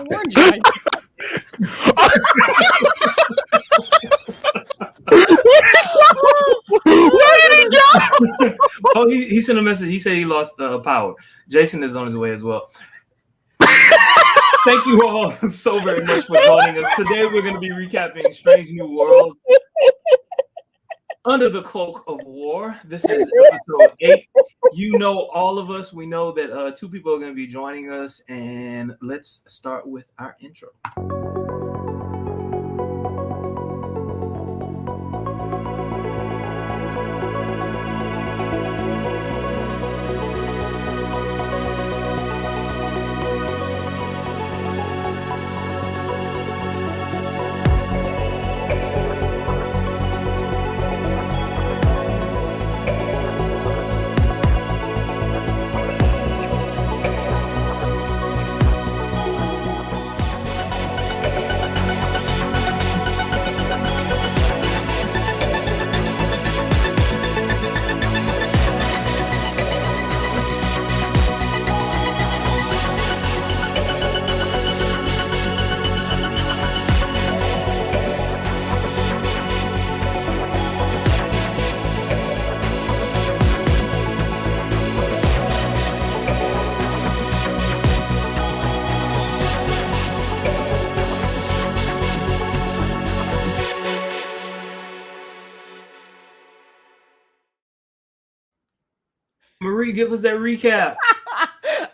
I warned you. Where did he go? Oh, he sent a message. He said he lost power. Jason is on his way as well. Thank you all so very much for joining us. Today we're going to be recapping Strange New Worlds Under the Cloak of War. This is episode 8. You know all of us. We know that 2 people are going to be joining us. And let's start with our intro. Marie, give us that recap.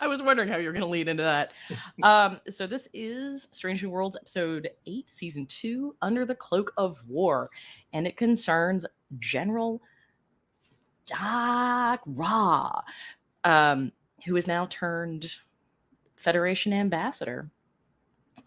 I was wondering how you were going to lead into that. So this is Strange New Worlds episode 8, season 2, Under the Cloak of War. And it concerns General Doc Ra, who is now turned Federation ambassador.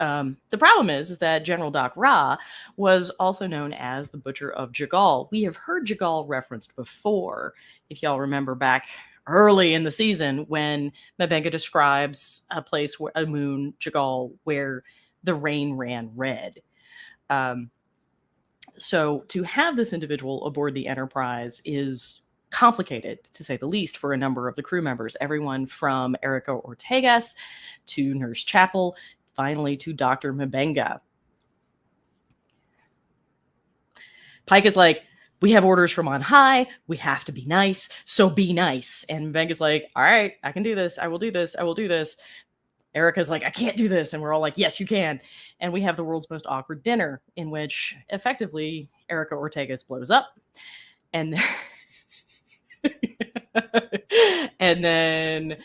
The problem is that General Doc Ra was also known as the Butcher of Jagal. We have heard Jagal referenced before, if y'all remember back early in the season when M'Benga describes a place, where a moon, Jagal, where the rain ran red. So to have this individual aboard the Enterprise is complicated, to say the least, for a number of the crew members. Everyone from Erica Ortegas to Nurse Chapel, finally to Dr. M'Benga. Pike is like, we have orders from on high. We have to be nice. So be nice. And M'Benga's like, all right, I can do this. I will do this. I will do this. Erica's like, I can't do this. And we're all like, yes, you can. And we have the world's most awkward dinner in which effectively Erica Ortegas blows up. And and then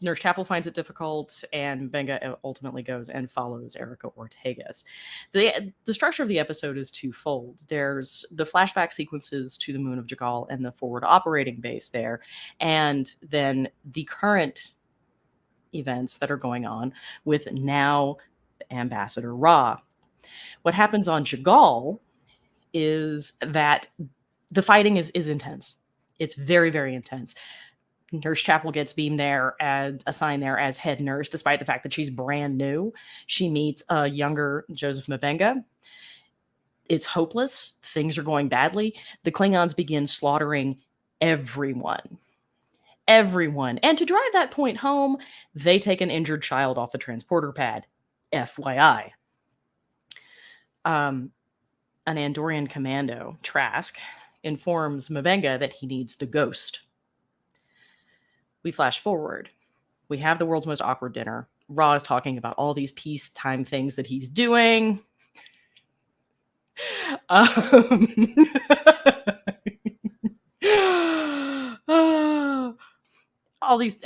Nurse Chapel finds it difficult, and M'Benga ultimately goes and follows Erica Ortegas. The structure of the episode is twofold. There's the flashback sequences to the moon of Jagal and the forward operating base there, and then the current events that are going on with now Ambassador Ra. What happens on Jagal is that the fighting is intense. It's very, very intense. Nurse Chapel gets beamed there and assigned there as head nurse, despite the fact that she's brand new. She meets a younger Joseph M'Benga. It's hopeless. Things are going badly. The Klingons begin slaughtering everyone. Everyone. And to drive that point home, they take an injured child off the transporter pad. FYI. An Andorian commando, Trask, informs M'Benga that he needs the ghost. We flash forward. We have the world's most awkward dinner. Ra is talking about all these peacetime things that he's doing. All these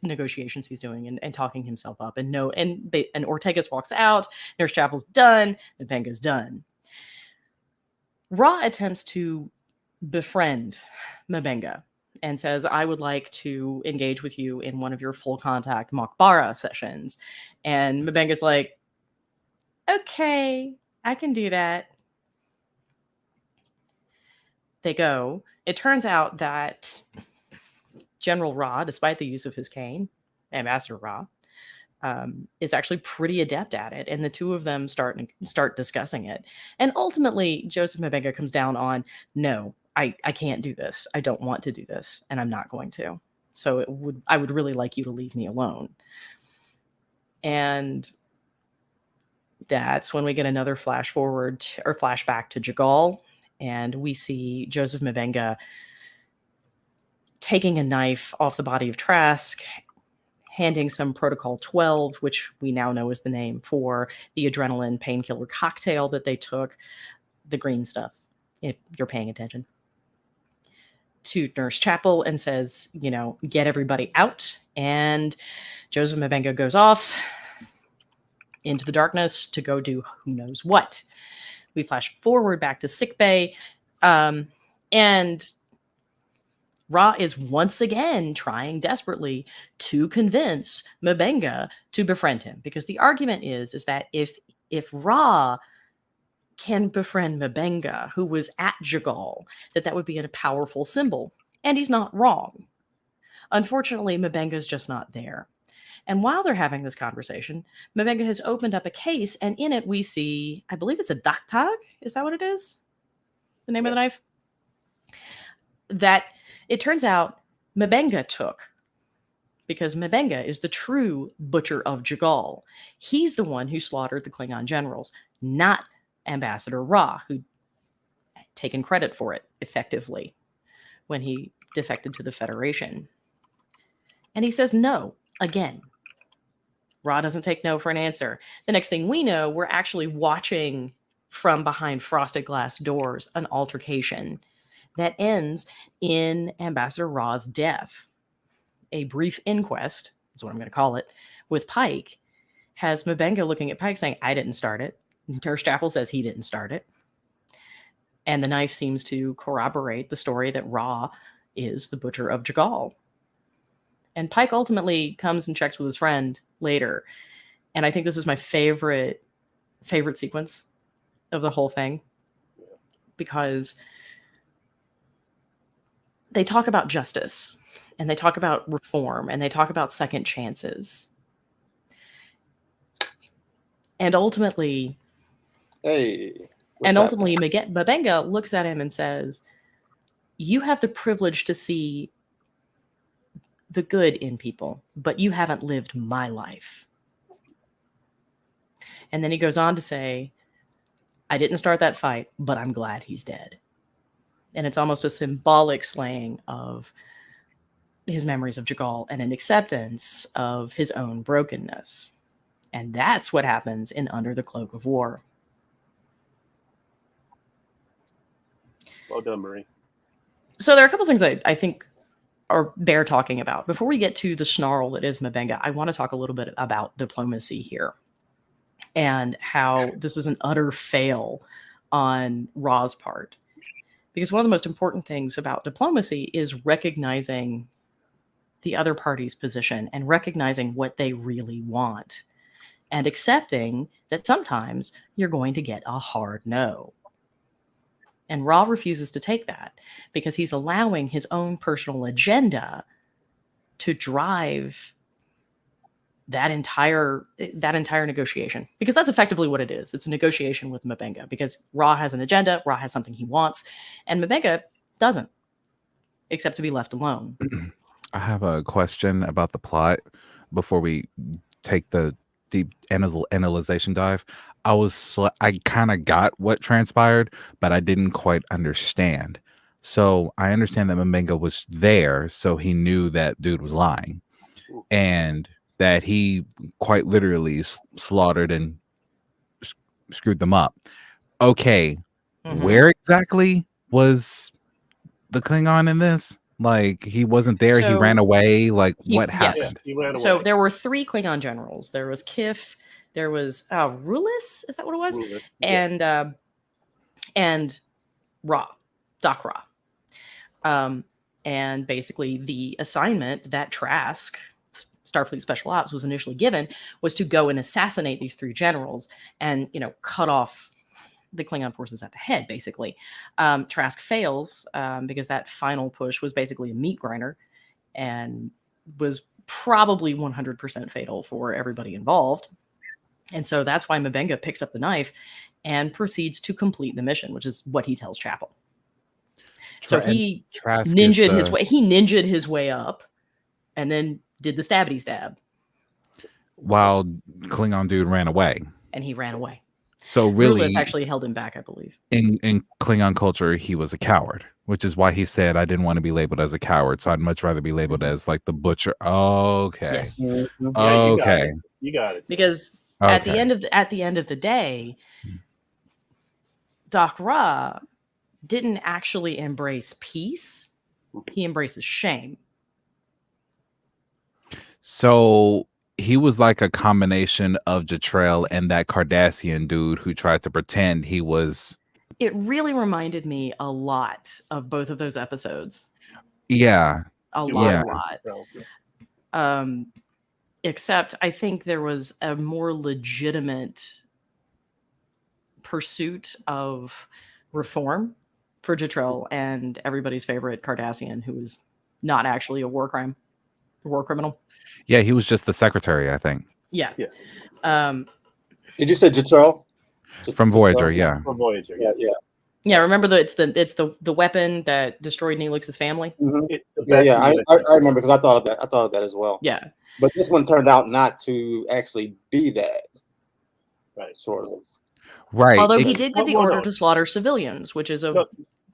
negotiations he's doing and talking himself up. And Ortegas walks out. Nurse Chapel's done. M'Benga's done. Ra attempts to befriend M'Benga and says, I would like to engage with you in one of your full contact Mokbara sessions. And M'Benga's like, okay, I can do that. They go. It turns out that General Ra, despite the use of his cane, Ambassador Ra, is actually pretty adept at it. And the two of them start discussing it. And ultimately, Joseph M'Benga comes down on, no, I can't do this. I don't want to do this, and I'm not going to. So I would really like you to leave me alone. And that's when we get another flashback to Jagal, and we see Joseph Mabenga taking a knife off the body of Trask, handing some Protocol 12, which we now know is the name for the adrenaline painkiller cocktail that they took, the green stuff, if you're paying attention, to Nurse Chapel, and says, get everybody out. And Joseph Mabenga goes off into the darkness to go do who knows what. We flash forward back to sickbay, and Ra is once again trying desperately to convince Mabenga to befriend him, because the argument is that if Ra can befriend Mabenga, who was at Jagal, that would be a powerful symbol, and he's not wrong. Unfortunately, Mabenga's just not there. And while they're having this conversation, Mabenga has opened up a case, and in it we see, I believe it's a daktag. Is that what it is? The name of the knife? That it turns out Mabenga took, because Mabenga is the true butcher of Jagal. He's the one who slaughtered the Klingon generals, not Ambassador Ra, who'd taken credit for it effectively when he defected to the Federation. And he says no again. Ra doesn't take no for an answer. The next thing we know, we're actually watching from behind frosted glass doors an altercation that ends in Ambassador Ra's death. A brief inquest, is what I'm going to call it, with Pike has Mabenga looking at Pike saying, I didn't start it. Nurse Chapel says he didn't start it. And the knife seems to corroborate the story that Ra is the butcher of Jagal. And Pike ultimately comes and checks with his friend later. And I think this is my favorite sequence of the whole thing, because they talk about justice, and they talk about reform, and they talk about second chances. And ultimately, Mabenga looks at him and says, you have the privilege to see the good in people, but you haven't lived my life. And then he goes on to say, I didn't start that fight, but I'm glad he's dead. And it's almost a symbolic slaying of his memories of Jagal and an acceptance of his own brokenness. And that's what happens in Under the Cloak of War. Well done, Marie. So there are a couple things I think are bear talking about. Before we get to the snarl that is Mabenga, I want to talk a little bit about diplomacy here, and how this is an utter fail on Ra's part. Because one of the most important things about diplomacy is recognizing the other party's position and recognizing what they really want, and accepting that sometimes you're going to get a hard no. And Ra refuses to take that, because he's allowing his own personal agenda to drive that entire negotiation, because that's effectively what it is. It's a negotiation with Mabenga, because Ra has an agenda, Ra has something he wants, and Mabenga doesn't, except to be left alone. I have a question about the plot before we take the deep analyzation dive. I kind of got what transpired, but I didn't quite understand. So I understand that Mabenga was there, so he knew that dude was lying, and that he quite literally slaughtered and screwed them up. Okay, where exactly was the Klingon in this? Like, he wasn't there, he ran away. Like, what happened? Yes, he ran away. So there were 3 Klingon generals. There was Kif, there was Rulis, is that what it was? Rulis, And Ra, Doc Ra. And basically the assignment that Trask, Starfleet Special Ops, was initially given was to go and assassinate these 3 generals and, cut off the Klingon forces at the head, basically. Trask fails because that final push was basically a meat grinder and was probably 100% fatal for everybody involved. And so that's why Mabenga picks up the knife and proceeds to complete the mission, which is what he tells Chapel. So he ninja'd his way up and then did the stabby stab, While Klingon dude ran away. and he ran away. So really, Ruthless actually held him back, I believe. in Klingon culture, he was a coward, which is why he said, "I didn't want to be labeled as a coward, so I'd much rather be labeled as like the butcher." Okay, Yes, Yeah, you got okay, it. You got it. because at the okay. end of the day, Doc Ra didn't actually embrace peace. He embraces shame. So he was like a combination of Jatrell and that Cardassian dude who tried to pretend he was. It really reminded me a lot of both of those episodes. Yeah, A Yeah. lot. Except I think there was a more legitimate pursuit of reform for Jatrell and everybody's favorite Cardassian, who is not actually a war criminal. yeah. He was just the secretary, I think, Yeah. Yes. Did you say Jatrell? from Voyager. Yeah. From Voyager. Yeah, yeah. Yeah, remember it's the weapon that destroyed Neelix's family? Mhm. It's the Yeah, best yeah. unit. I remember because I thought of that. I thought of that as well. Yeah. But this one turned out not to actually be that. Right. Sort of. Right. Although It- he did get the Well, order no. to slaughter civilians, which is a No.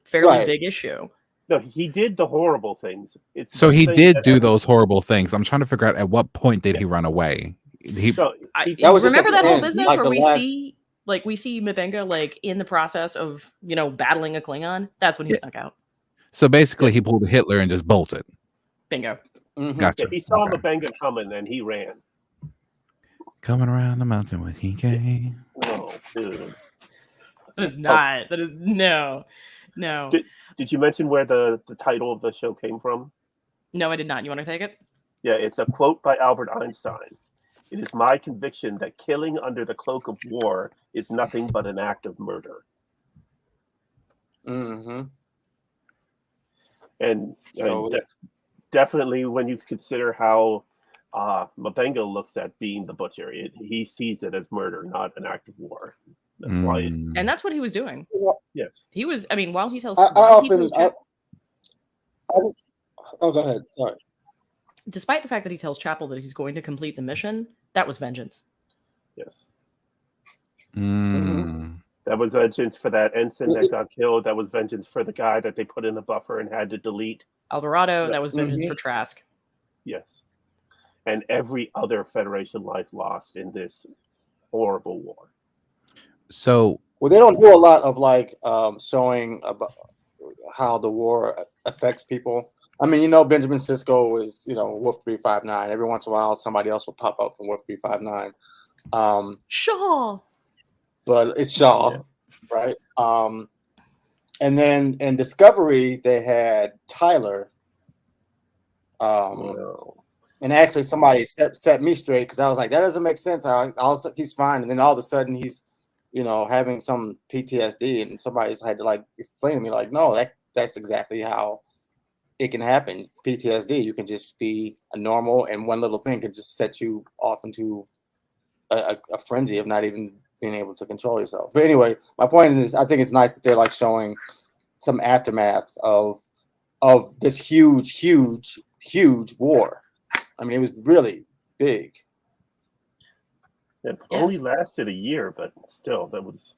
fairly Right. big issue. No, he did the horrible things. It's so the he thing did that do every- those horrible things. I'm trying to figure out at what point did he run away. He No, That was at Remember the that whole end, business like where the we last- see M'Benga like in the process of battling a Klingon? That's when he Yeah. snuck out. so basically he pulled a Hitler and just bolted. Bingo. Mhm. Gotcha. yeah, he saw Okay. M'Benga coming and he ran. Coming around the mountain with he came. Oh, dude. That is not. That is no. Did you mention where the title of the show came from? No, I did not. You want to take it? Yeah, it's a quote by Albert Einstein. It is my conviction that killing under the cloak of war is nothing but an act of murder. Mhm. And So- that's definitely when you consider how M'Benga looks at being the butcher. He sees it as murder, not an act of war. That's why. Mm. And that's what he was doing. Yes. He was. I mean, while he tells, I while he often. tells Oh, go ahead. Sorry. despite the fact that he tells Chapel that he's going to complete the mission, that was vengeance. Yes. Mm. That was vengeance for that ensign that got killed. That was vengeance for the guy that they put in the buffer and had to delete. Alvarado, that was vengeance Mhm. for Trask. Yes. And every other Federation life lost in this horrible war. So Well, they don't do a lot of like showing about how the war affects people. I mean, Benjamin Sisko is, Wolf 359. Every once in a while, somebody else will pop up from Wolf 359. Shaw. But it's Shaw, Yeah. right? And then in Discovery, they had Tyler. No. And actually, somebody set me straight because I was like, that doesn't make sense. He's fine. And then all of a sudden, he's, having some PTSD. And somebody's had to like explain to me, like, no, that's exactly how it can happen. PTSD, you can just be a normal, and one little thing can just set you off into a frenzy of not even being able to control yourself. But anyway, my point is, I think it's nice that they're like showing some aftermath of this huge war. I mean, it was really big. It Yes. only lasted a year, but still, that was.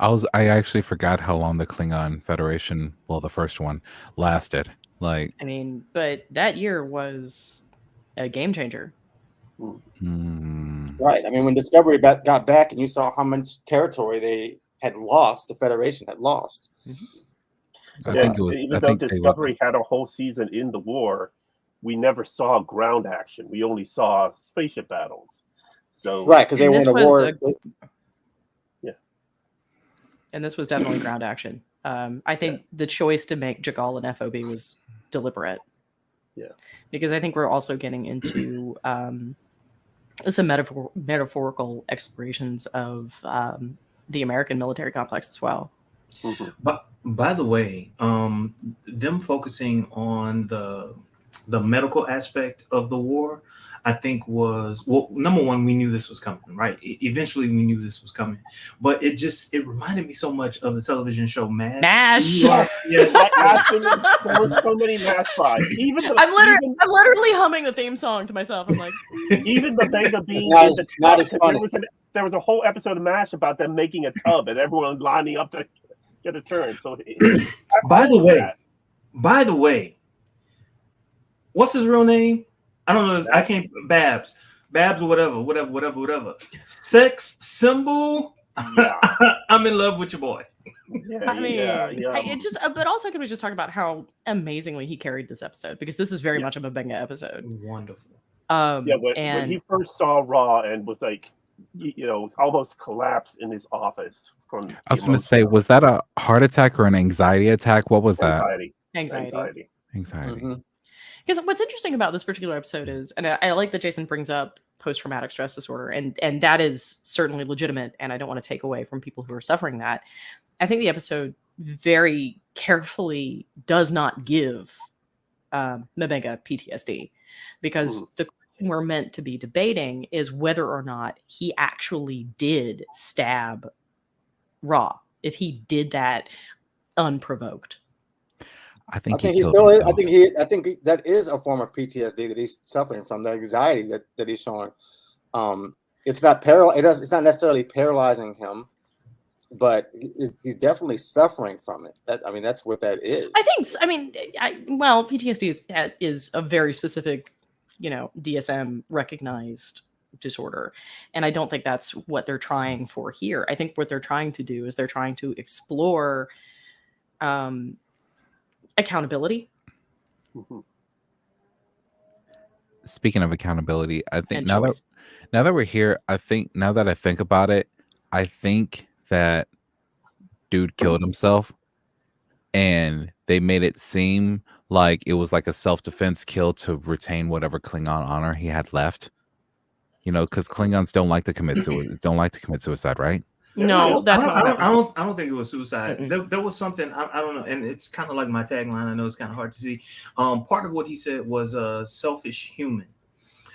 I actually forgot how long the Klingon Federation, well, the first one, lasted. Like, I mean, but that year was a game changer. Right. I mean, when Discovery got back and you saw how much territory they had lost, the Federation had lost. I think it was. Even I though think they Discovery had a whole season in the war, we never saw ground action. We only saw spaceship battles. So Right, because they And were this in a was war. And this was definitely ground action. I think the choice to make Jagal an FOB was deliberate. Yeah. Because I think we're also getting into some metaphorical explorations of the American military complex as well. Mhm. But by the way, them focusing on the medical aspect of the war, I think was, well, number one, we knew this was coming, right? Eventually we knew this was coming, but it reminded me so much of the television show MASH. MASH. There were so many MASH vibes. I'm literally humming the theme song to myself. I'm like, even the Vega being Not in the not tub, as funny. there was a whole episode of MASH about them making a tub and everyone lining up to get a turn. So By the way, what's his real name? I don't know. I can't. Babs or whatever. Sex symbol. Yeah. I'm in love with your boy. Yeah, I mean, yeah. it just, but also can we just talk about how amazingly he carried this episode, because this is very much a Mabenga episode. Wonderful. When he first saw Raw and was like, almost collapsed in his office from. I was going to say, was that a heart attack or an anxiety attack? What was that? Anxiety. Anxiety. Because what's interesting about this particular episode is, and I like that Jason brings up post-traumatic stress disorder, and that is certainly legitimate, and I don't want to take away from people who are suffering that. I think the episode very carefully does not give Mabenga PTSD, because the question we're meant to be debating is whether or not he actually did stab Raw, if he did that unprovoked. I think he killed still is. himself. I think that is a form of PTSD that he's suffering from, the anxiety that he's showing. It's not it's not necessarily paralyzing him, but he's definitely suffering from it. That's what that is. PTSD is a very specific, DSM recognized disorder, and I don't think that's what they're trying for here. I think what they're trying to do is they're trying to explore accountability. Speaking of accountability, I think now that we're here, now that I think about it, I think that dude killed himself, and they made it seem like it was like a self-defense kill to retain whatever Klingon honor he had left. Because Klingons don't like to commit suicide, right? No, that's not. I don't think it was suicide. There was something, I don't know, and it's kind of like my tagline. I know it's kind of hard to see. Part of what he said was a selfish human.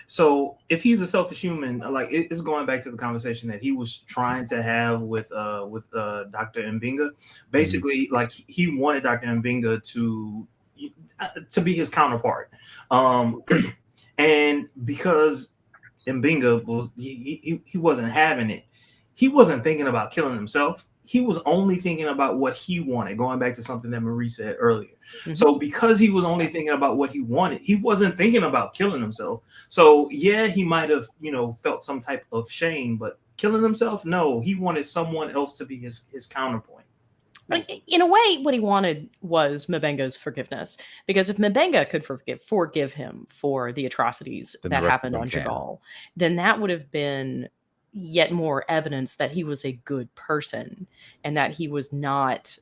So if he's a selfish human, like it's going back to the conversation that he was trying to have with Dr. Mbinga. Basically, like he wanted Dr. Mbinga to be his counterpart, and because Mbinga was he wasn't having it. He wasn't thinking about killing himself. He was only thinking about what he wanted, going back to something that Marie said earlier. Mm-hmm. So because he was only thinking about what he wanted, he wasn't thinking about killing himself. So yeah, he might have, felt some type of shame, but killing himself, no, he wanted someone else to be his counterpoint. In a way, what he wanted was Mabenga's forgiveness, because if Mabenga could forgive him for the atrocities that happened on Jagal, then that would have been yet more evidence that he was a good person and that he was not.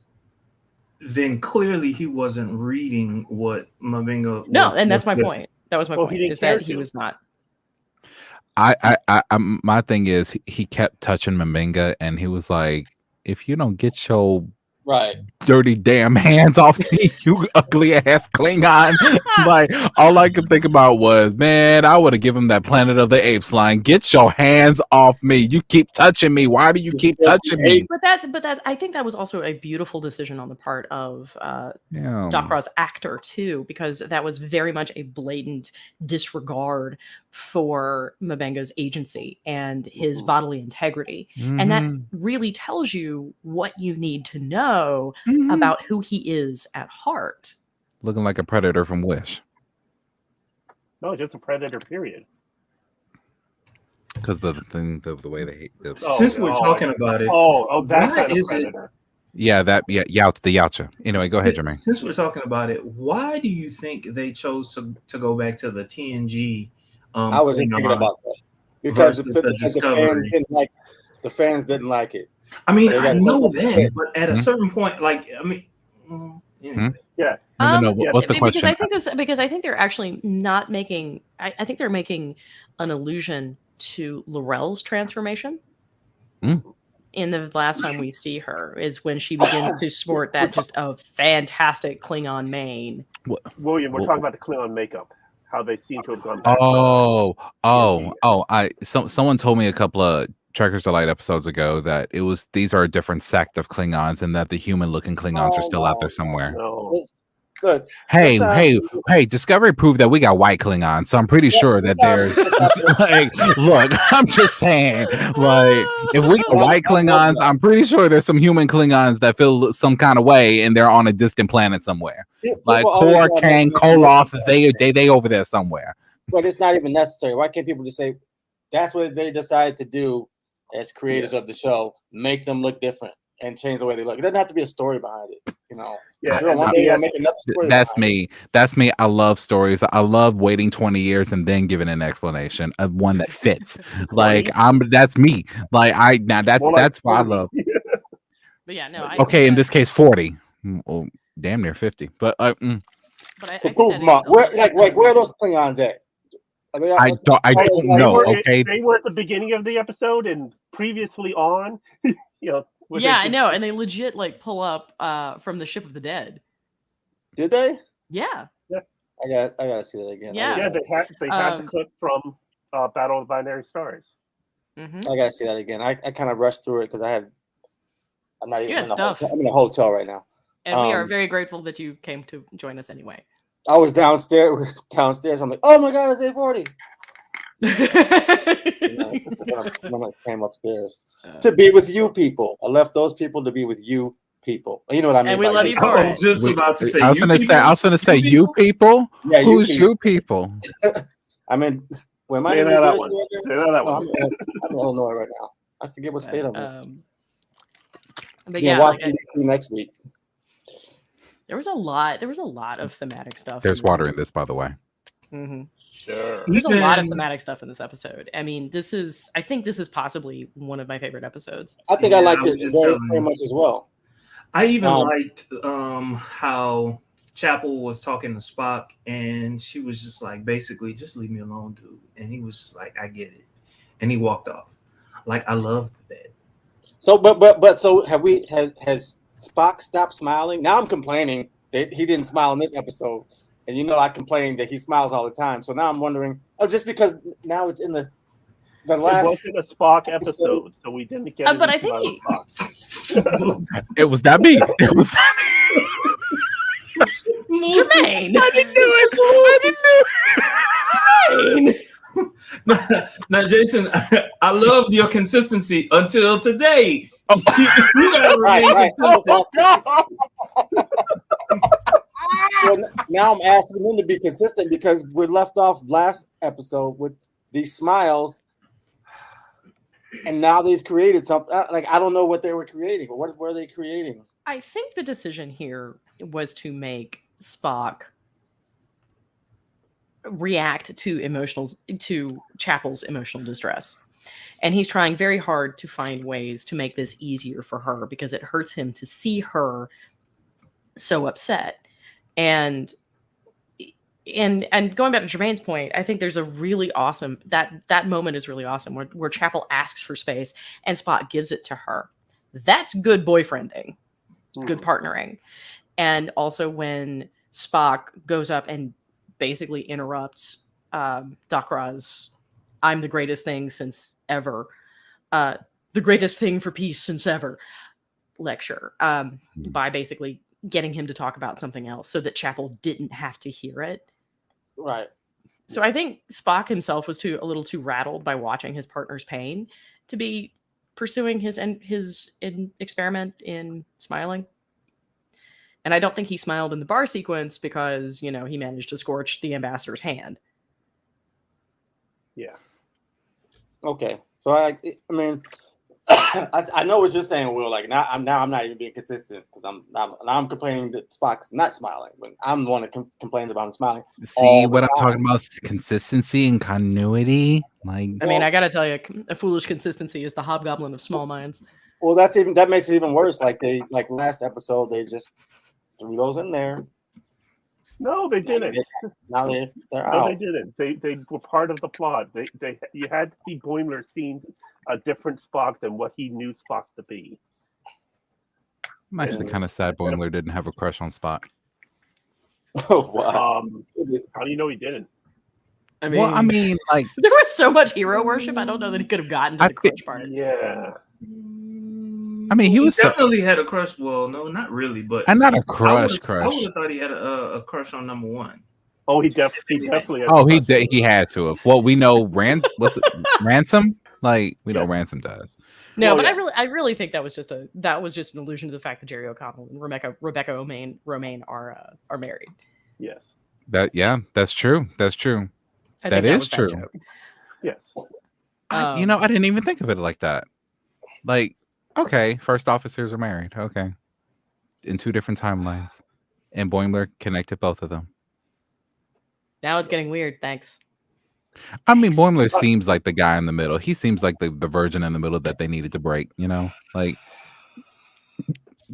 Then clearly he wasn't reading what Mabenga was. No, and that's my point. That was my point, is that he was not. My thing is he kept touching Mabenga, and he was like, if you don't get your dirty damn hands off me, you ugly ass Klingon. Like, all I could think about was, man, I would have given him that Planet of the Apes line. Get your hands off me. You keep touching me. Why do you keep touching me? But that's I think that was also a beautiful decision on the part of Dakara's actor too, because that was very much a blatant disregard for Mabenga's agency and his bodily integrity. Mm-hmm. And that really tells you what you need to know about who he is at heart. Looking like a predator from Wish. No, just a predator, period. Because the way they hate this. Since we're talking about it. That kind of predator. The Yautja. Anyway, go ahead, Jermaine. Since we're talking about it, why do you think they chose to go back to the TNG? I was just thinking about that. Because the fans didn't like it. I mean, I know that, but at a certain point, what's the question? Because I think they're actually not making. I think they're making an allusion to L'Rell's transformation in the last time we see her is when she begins to sport that just a fantastic Klingon mane. William, we're talking about the Klingon makeup. How they seem to have gone back. Someone told me a couple of Trekkers Delight episodes ago that these are a different sect of Klingons, and that the human-looking Klingons are still out there somewhere. No. Look, Hey! Discovery proved that we got white Klingons, so I'm pretty sure that there's like, look, I'm just saying, like, if we got white Klingons, I'm pretty sure there's some human Klingons that feel some kind of way, and they're on a distant planet somewhere. Like Kor, Kang, Koloth, they over there somewhere. But it's not even necessary. Why can't people just say that's what they decided to do as creators of the show? Make them look different and change the way they look. It doesn't have to be a story behind it, you know. Yeah, sure, one day I'll make another story. That's me. That's me. I love stories. I love waiting 20 years and then giving an explanation of one that fits. Like that's me. Like that's what I love. But yeah, no. Okay, in this case, 40. Well, damn near 50. But But I think where are those Klingons at? I don't know. Okay, they were at the beginning of the episode and previously on. You know. Yeah, I know, and they legit like pull up from the Ship of the Dead. Did they? Yeah. I gotta see that again. Yeah, they had the clip from Battle of the Binary Stars. Mm-hmm. I gotta see that again. I kind of rushed through it because I'm not even. I'm in a hotel right now, and we are very grateful that you came to join us anyway. I was downstairs. I'm like, oh my god, it's 8:40. When I came upstairs to be with you people. I left those people to be with you people. You know what I mean? And we love you for it. I was just about to say. I was going to say you people. Yeah, who's you people? I mean, when my Say that one. I'm in Illinois right now. I forget what state I'm in. But yeah, watch next week. There was a lot of thematic stuff. There's water in this, by the way. Mm-hmm. Sure. There's a lot of thematic stuff in this episode. I mean, I think this is possibly one of my favorite episodes. I think I liked it very much as well. I even liked how Chapel was talking to Spock, and she was just like, basically, just leave me alone, dude. And he was just like, I get it, and he walked off. Like, I loved that. So, so has Spock stopped smiling? Now I'm complaining that he didn't smile in this episode. And I complain that he smiles all the time. So now I'm wondering, just because now it's in the last. It wasn't a Spock episode, so we didn't get. But I think it was that me. It was Jermaine. I didn't know it. Now, Jason, I loved your consistency until today. You gotta remain consistent. Well, now I'm asking them to be consistent because we're left off last episode with these smiles, and now they've created something. Like, I don't know what they were creating. What were they creating? I think the decision here was to make Spock react to Chapel's emotional distress. And he's trying very hard to find ways to make this easier for her because it hurts him to see her so upset. And going back to Jermaine's point, I think there's a really awesome that moment is really awesome where Chapel asks for space and Spock gives it to her. That's good boyfriending, good partnering. And also when Spock goes up and basically interrupts Dakra's "I'm the greatest thing since ever," the greatest thing for peace since ever lecture by basically getting him to talk about something else so that Chapel didn't have to hear it. Right. So I think Spock himself was a little too rattled by watching his partner's pain to be pursuing his experiment in smiling. And I don't think he smiled in the bar sequence because, he managed to scorch the ambassador's hand. Yeah. Okay. So I mean, I know what you're saying, Will. Like now I'm not even being consistent because I'm complaining that Spock's not smiling when I'm the one that complains about him smiling. See what I'm talking about? Consistency and continuity. Like, I mean, I gotta tell you, a foolish consistency is the hobgoblin of small minds. Well, that makes it even worse. Like last episode, they just threw those in there. No, they didn't. Now they're out. No, they didn't. They were part of the plot. You had to see Boimler scenes a different Spock than what he knew Spock to be. I'm actually kind of sad Boimler didn't have a crush on Spock. Oh wow! How do you know he didn't? I mean, Well, I mean, like, there was so much hero worship. I don't know that he could have gotten to I the clutch part. Yeah. I mean, he was definitely had a crush. Well, no, not really, but and not a I would crush. have thought he had a crush on number one. Oh, he definitely. Had Oh, a crush. he had to have. Well, we know Ransom. Like we know Yes. Ransom does. No, Well, but yeah. I really think that was just an allusion to the fact that Jerry O'Connell and Rebecca Romaine are married. Yes. That's true. That's true. I That think is was true. joke. Yes. I didn't even think of it like that. Like, okay, first officers are married. Okay, in 2 different timelines, and Boimler connected both of them. Now it's getting weird. Thanks. I mean, Boimler seems like the guy in the middle. He seems like the virgin in the middle that they needed to break. You know, like,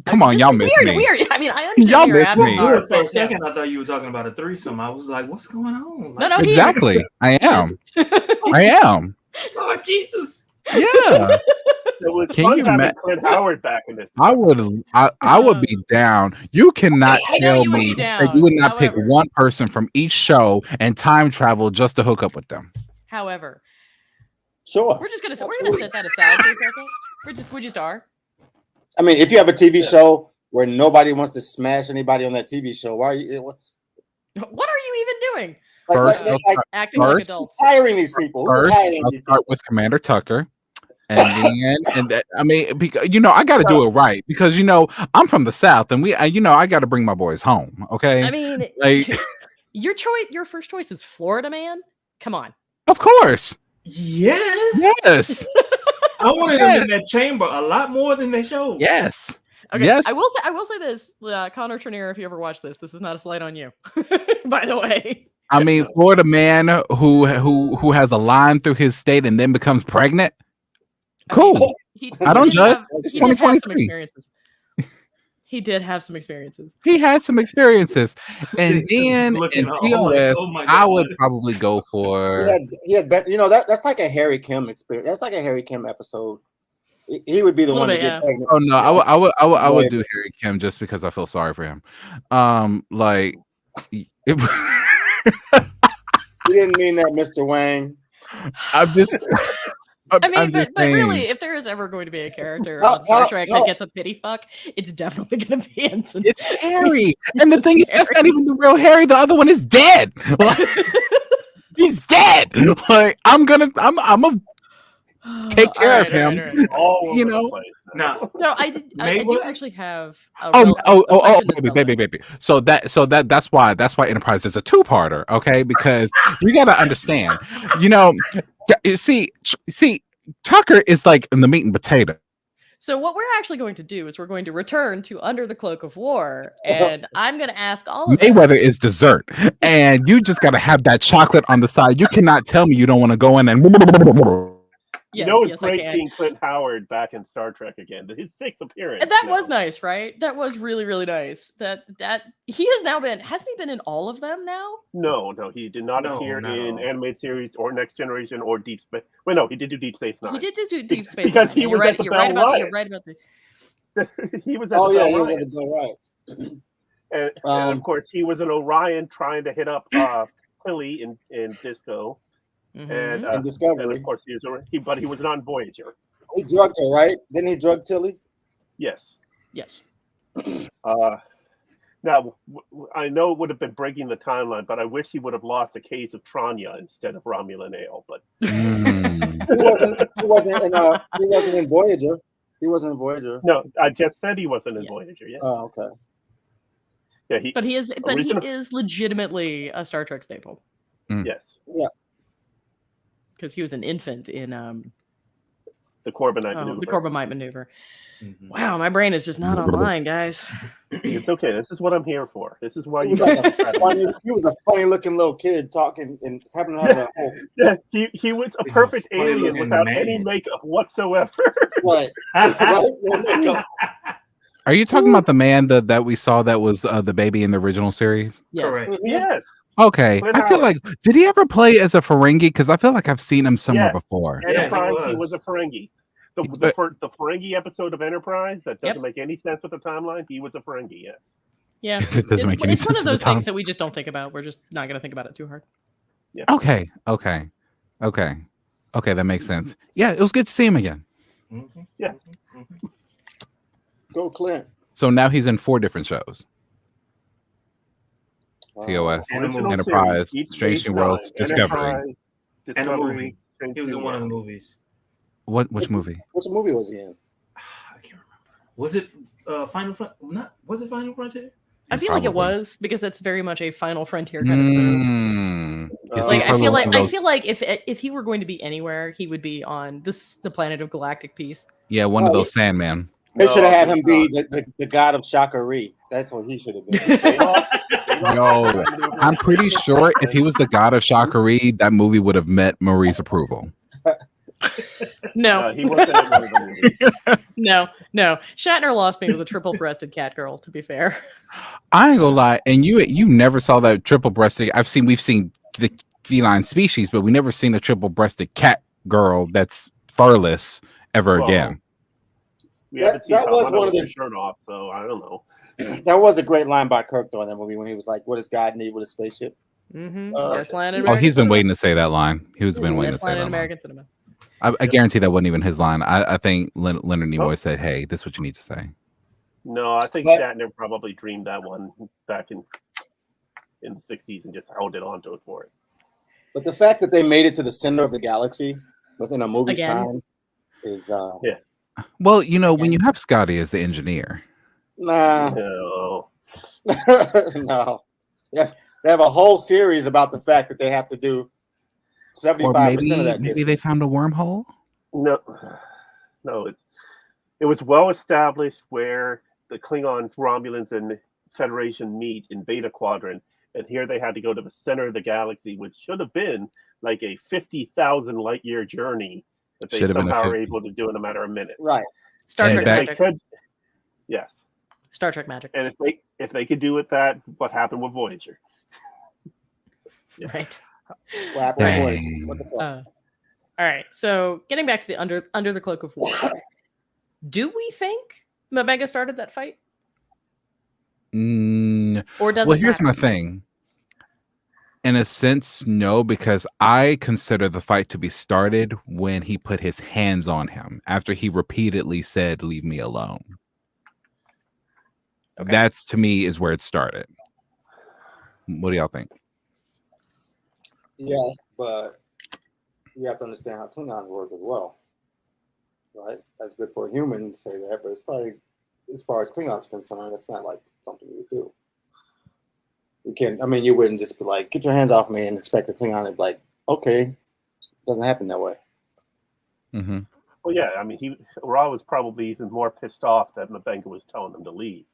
come on, y'all miss me. Weird. I mean, I understand Y'all where you're miss at, me. Mark, For a but second, I thought you were talking about a threesome. I was like, "What's going on?" No, he is. Exactly. I am. I am. Oh Jesus! Yeah. It was Can fun you having ma- Clint Howard back in this. I would be down. You cannot I know tell you would me be that you would down. not pick However- one person from each show and time travel just to hook up with them. However, Sure. we're gonna set that aside for a second. We just are. I mean, if you have a TV show where nobody wants to smash anybody on that TV show, why are you? What are you even doing? First, Acting like First- adults. hiring these people. Who's First, hiring I'll these start with Commander Tucker. And that, I mean, because, I got to do it right because, I'm from the South and I got to bring my boys home. Okay. I mean, Like, your first choice is Florida Man. Come on. of course. Yeah, Yes. I wanted them in that chamber a lot more than they showed. Yes. Okay, Yes. I will say this, Connor Trenier, if you ever watch this is not a slight on you. By the way. I mean, Florida man who has a line through his state and then becomes pregnant. Cool. I don't judge. It's He did have some 2023. experiences. He did have some experiences. He had some experiences, and He's then looking in up, POS, oh my I God. would probably go for. He had that's like a Harry Kim experience. That's like a Harry Kim episode. He would be the one to get pregnant. Oh no, I would do Harry Kim just because I feel sorry for him. Like, You didn't mean that, Mr. Wang. I'm just. I mean, I'm but just saying. really, if there is ever going to be a character on Star Trek that gets a pity fuck, it's definitely going to be Ensign. It's Harry, and the thing is, that's not even the real Harry. The other one is dead. He's dead. Like, I'm a take care of him. All over You the know? place. Now, No, I do Mabel? actually have. Baby. So that's why Enterprise is a 2-parter, okay? Because you got to understand, see, Tucker is like in the meat and potato. So what we're actually going to do is we're going to return to Under the Cloak of War, and I'm going to ask all of Mayweather is dessert, and you just got to have that chocolate on the side. You cannot tell me you don't want to go in and. Yes, It's I great can. seeing Clint Howard back in Star Trek again. His 6th appearance. And that was nice, right? That was really, really nice. That he has now been. Hasn't he been in all of them now? No, he did not appear in animated series or Next Generation or Deep Space. Well, no, he did do Deep Space Nine. He did do Deep Space Because Nine. he You're was right. at the You're right Bell about. You're Riot. right about the. He was at Oh the yeah, Bell he was Riots. at the right. And of course, he was an Orion trying to hit up Tilly in Disco. Mhm. And Discovery. And of course, but he was not on Voyager. He drugged her, right? Didn't he drug Tilly? Yes. Yes. Now, I know it would have been breaking the timeline, but I wish he would have lost a case of Tranya instead of Romulan ale. But He wasn't in Voyager. He wasn't in Voyager. no, I just said he wasn't in Voyager. Yeah. Oh, okay. Yeah. But he is legitimately a Star Trek staple Yes. Yeah. because he was an infant in The Corbomite maneuver. the Corbomite maneuver. Wow, my brain is just not online, guys. It's okay. This is what I'm here for. This is why He you was, guys. he was a funny looking little kid talking and having a whole Yeah, he was a He's perfect a funny alien looking without man. any makeup whatsoever. right. No makeup. Are you talking about the man that we saw that was the baby in the original series? Yes. Correct. Yes. Okay, Clint I feel Howard. like did he ever play as a Ferengi? Because I feel like I've seen him somewhere Yes. before. Yeah, he Enterprise, he was. was a Ferengi. The Ferengi episode of Enterprise that doesn't make any sense with the timeline. He was a Ferengi. Yes. Yeah. It doesn't make any It's one sense of at the those things time. that we just don't think about. We're just not going to think about it too hard. Yeah. Okay, that makes sense. Yeah, it was good to see him again. Mm-hmm. Yeah. Mm-hmm. Go Clint. So now he's in 4 different shows: TOS, Original Enterprise, series, Strange New H9, Worlds, Discovery. Enterprise, And a Discovery. movie. Strange He was New in one of the Worlds. movies. Which movie? Which movie was he in? I can't remember. Was it Final Frontier? Was it Final Frontier? I feel like it Probably. was because that's very much a Final Frontier kind of movie. Is Like he I probably feel one like of I those- feel like if he were going to be anywhere, he would be on the planet of galactic peace. Yeah, one of those Sandman. They should have had he's him be the god of Shakari. That's what he should have been. No, I'm pretty sure if he was the god of Shakari, that movie would have met Marie's approval. No, he wasn't in one of the movies. no. Shatner lost me with a triple-breasted cat girl. To be fair, I ain't gonna lie, and you never saw that triple-breasted. We've seen the feline species, but we never seen a triple-breasted cat girl that's furless ever Well, again. We haven't seen That was Havana one of with the- her shirt off, so I don't know. That was a great line by Kirk though in that movie when he was like, "What does God need with a spaceship?" yes, land in Oh, American he's been cinema. waiting to say that line. He's been waiting to Yes, say land that in line. American cinema. I guarantee that wasn't even his line. I think Leonard Nimoy said, "Hey, this is what you need to say." No, I think But- Shatner probably dreamed that one back in the 60s and just held it onto it for it. But the fact that they made it to the center of the galaxy within a movie's Again. time is Well, when you have Scotty as the engineer, nah. No. No. They have a whole series about the fact that they have to do 75% or maybe of that. they distance. found a wormhole. No, it was well established where the Klingons, Romulans, and Federation meet in Beta Quadrant, and here they had to go to the center of the galaxy, which should have been like a 50,000 light year journey that they Should have been a somehow were 50. able to do in a matter of minutes. Right. Star And Trek back- They magic. could, yes, Star Trek magic. and if they could do it, what happened with Voyager? Right. What Dang. the fuck? All right. So getting back to the under the cloak of war, do we think M'Benga started that fight, or does Well, it here's matter? my thing. In a sense, no, because I consider the fight to be started when he put his hands on him after he repeatedly said, "Leave me alone." Okay. That's to me is where it started. What do y'all think? Yes, but you have to understand how Klingons work as well. Right? That's good for a human to say that, but it's probably, as far as Klingons are concerned, that's not like something you would do. You wouldn't just be like, "Get your hands off me," and expect a Klingon to be like, "Okay." Doesn't happen that way. Mm-hmm. Well, yeah, Ra was probably even more pissed off that M'Benga was telling them to leave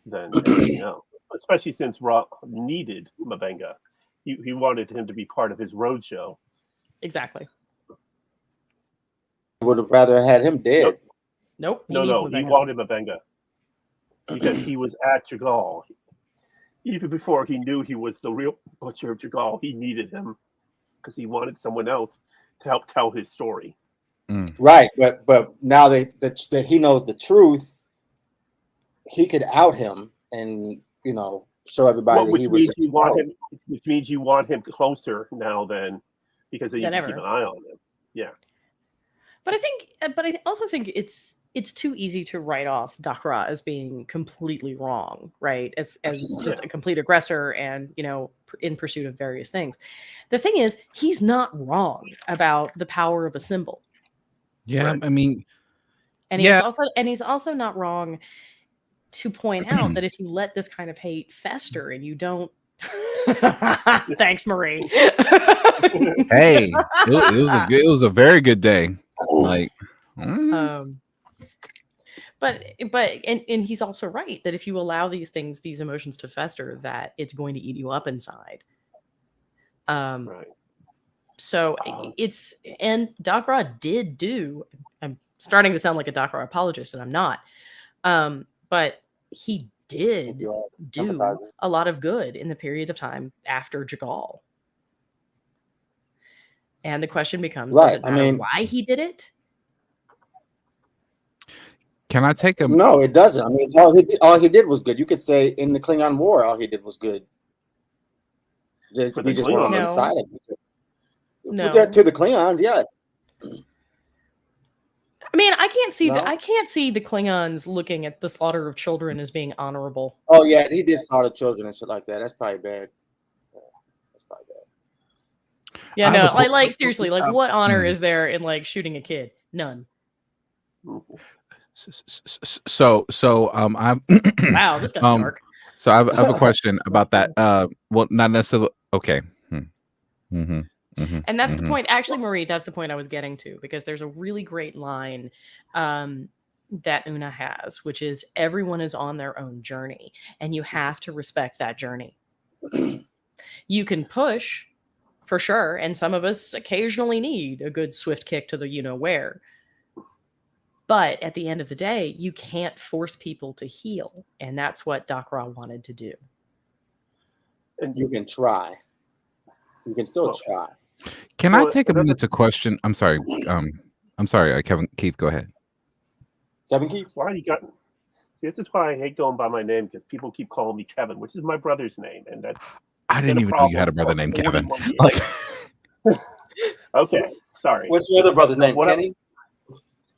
than anything else. Especially since Ra needed M'Benga. He wanted him to be part of his roadshow. Exactly. Would have rather had him dead. Nope. No, he M'Benga. wanted M'Benga because he was at Jagal. Even before he knew he was the real butcher of Jagal, he needed him because he wanted someone else to help tell his story. Right, but now that he knows the truth, he could out him and show everybody Well, that which he was. means you want him closer now than because then you Than can ever. keep an eye on him. Yeah. But I also think it's too easy to write off Dakra as being completely wrong, right? As just a complete aggressor and in pursuit of various things. The thing is, he's not wrong about the power of a symbol, Yeah, Right. I mean, and Yeah. he's also not wrong to point out that if you let this kind of hate fester and you don't. Thanks, Marie. hey, it was a very good day. Like, and he's also right that if you allow these emotions to fester, that it's going to eat you up inside. Right. So and Dakra did do. I'm starting to sound like a Dakra apologist, and I'm not. but he did You are do sympathizing. a lot of good in the period of time after Jagal. And the question becomes, does Right, it I matter mean- why he did it? Can I take a No, it doesn't. I mean, all he did was good. You could say in the Klingon War, all he did was good. For We the just weren't on the Klingons. side of it. No. But to the Klingons, yes. I mean, I can't see No? I can't see the Klingons looking at the slaughter of children as being honorable. Oh yeah, he did slaughter children and shit like that. That's probably bad. Yeah, that's probably bad. Yeah, I have no, a like seriously, like what honor hmm. is there in like shooting a kid? None. So I'm Wow, this got dark. So I have a question about that. Well, not necessarily. Okay. And that's the point. Actually, Marie, that's the point I was getting to, because there's a really great line that Una has, which is everyone is on their own journey, and you have to respect that journey. You can push, for sure, and some of us occasionally need a good swift kick to the you-know-where. But at the end of the day, you can't force people to heal, and that's what Doc Ra wanted to do. And You can try. You can still try. Can I take a minute to question? I'm sorry. Kevin Keith, go ahead. Kevin Keith? why you got? This is why I hate going by my name, because people keep calling me Kevin, which is my brother's name, and that. I didn't even know you had a brother named Kevin. 41 years. Like, Okay, sorry. What's your other brother's name? What up? Kenny?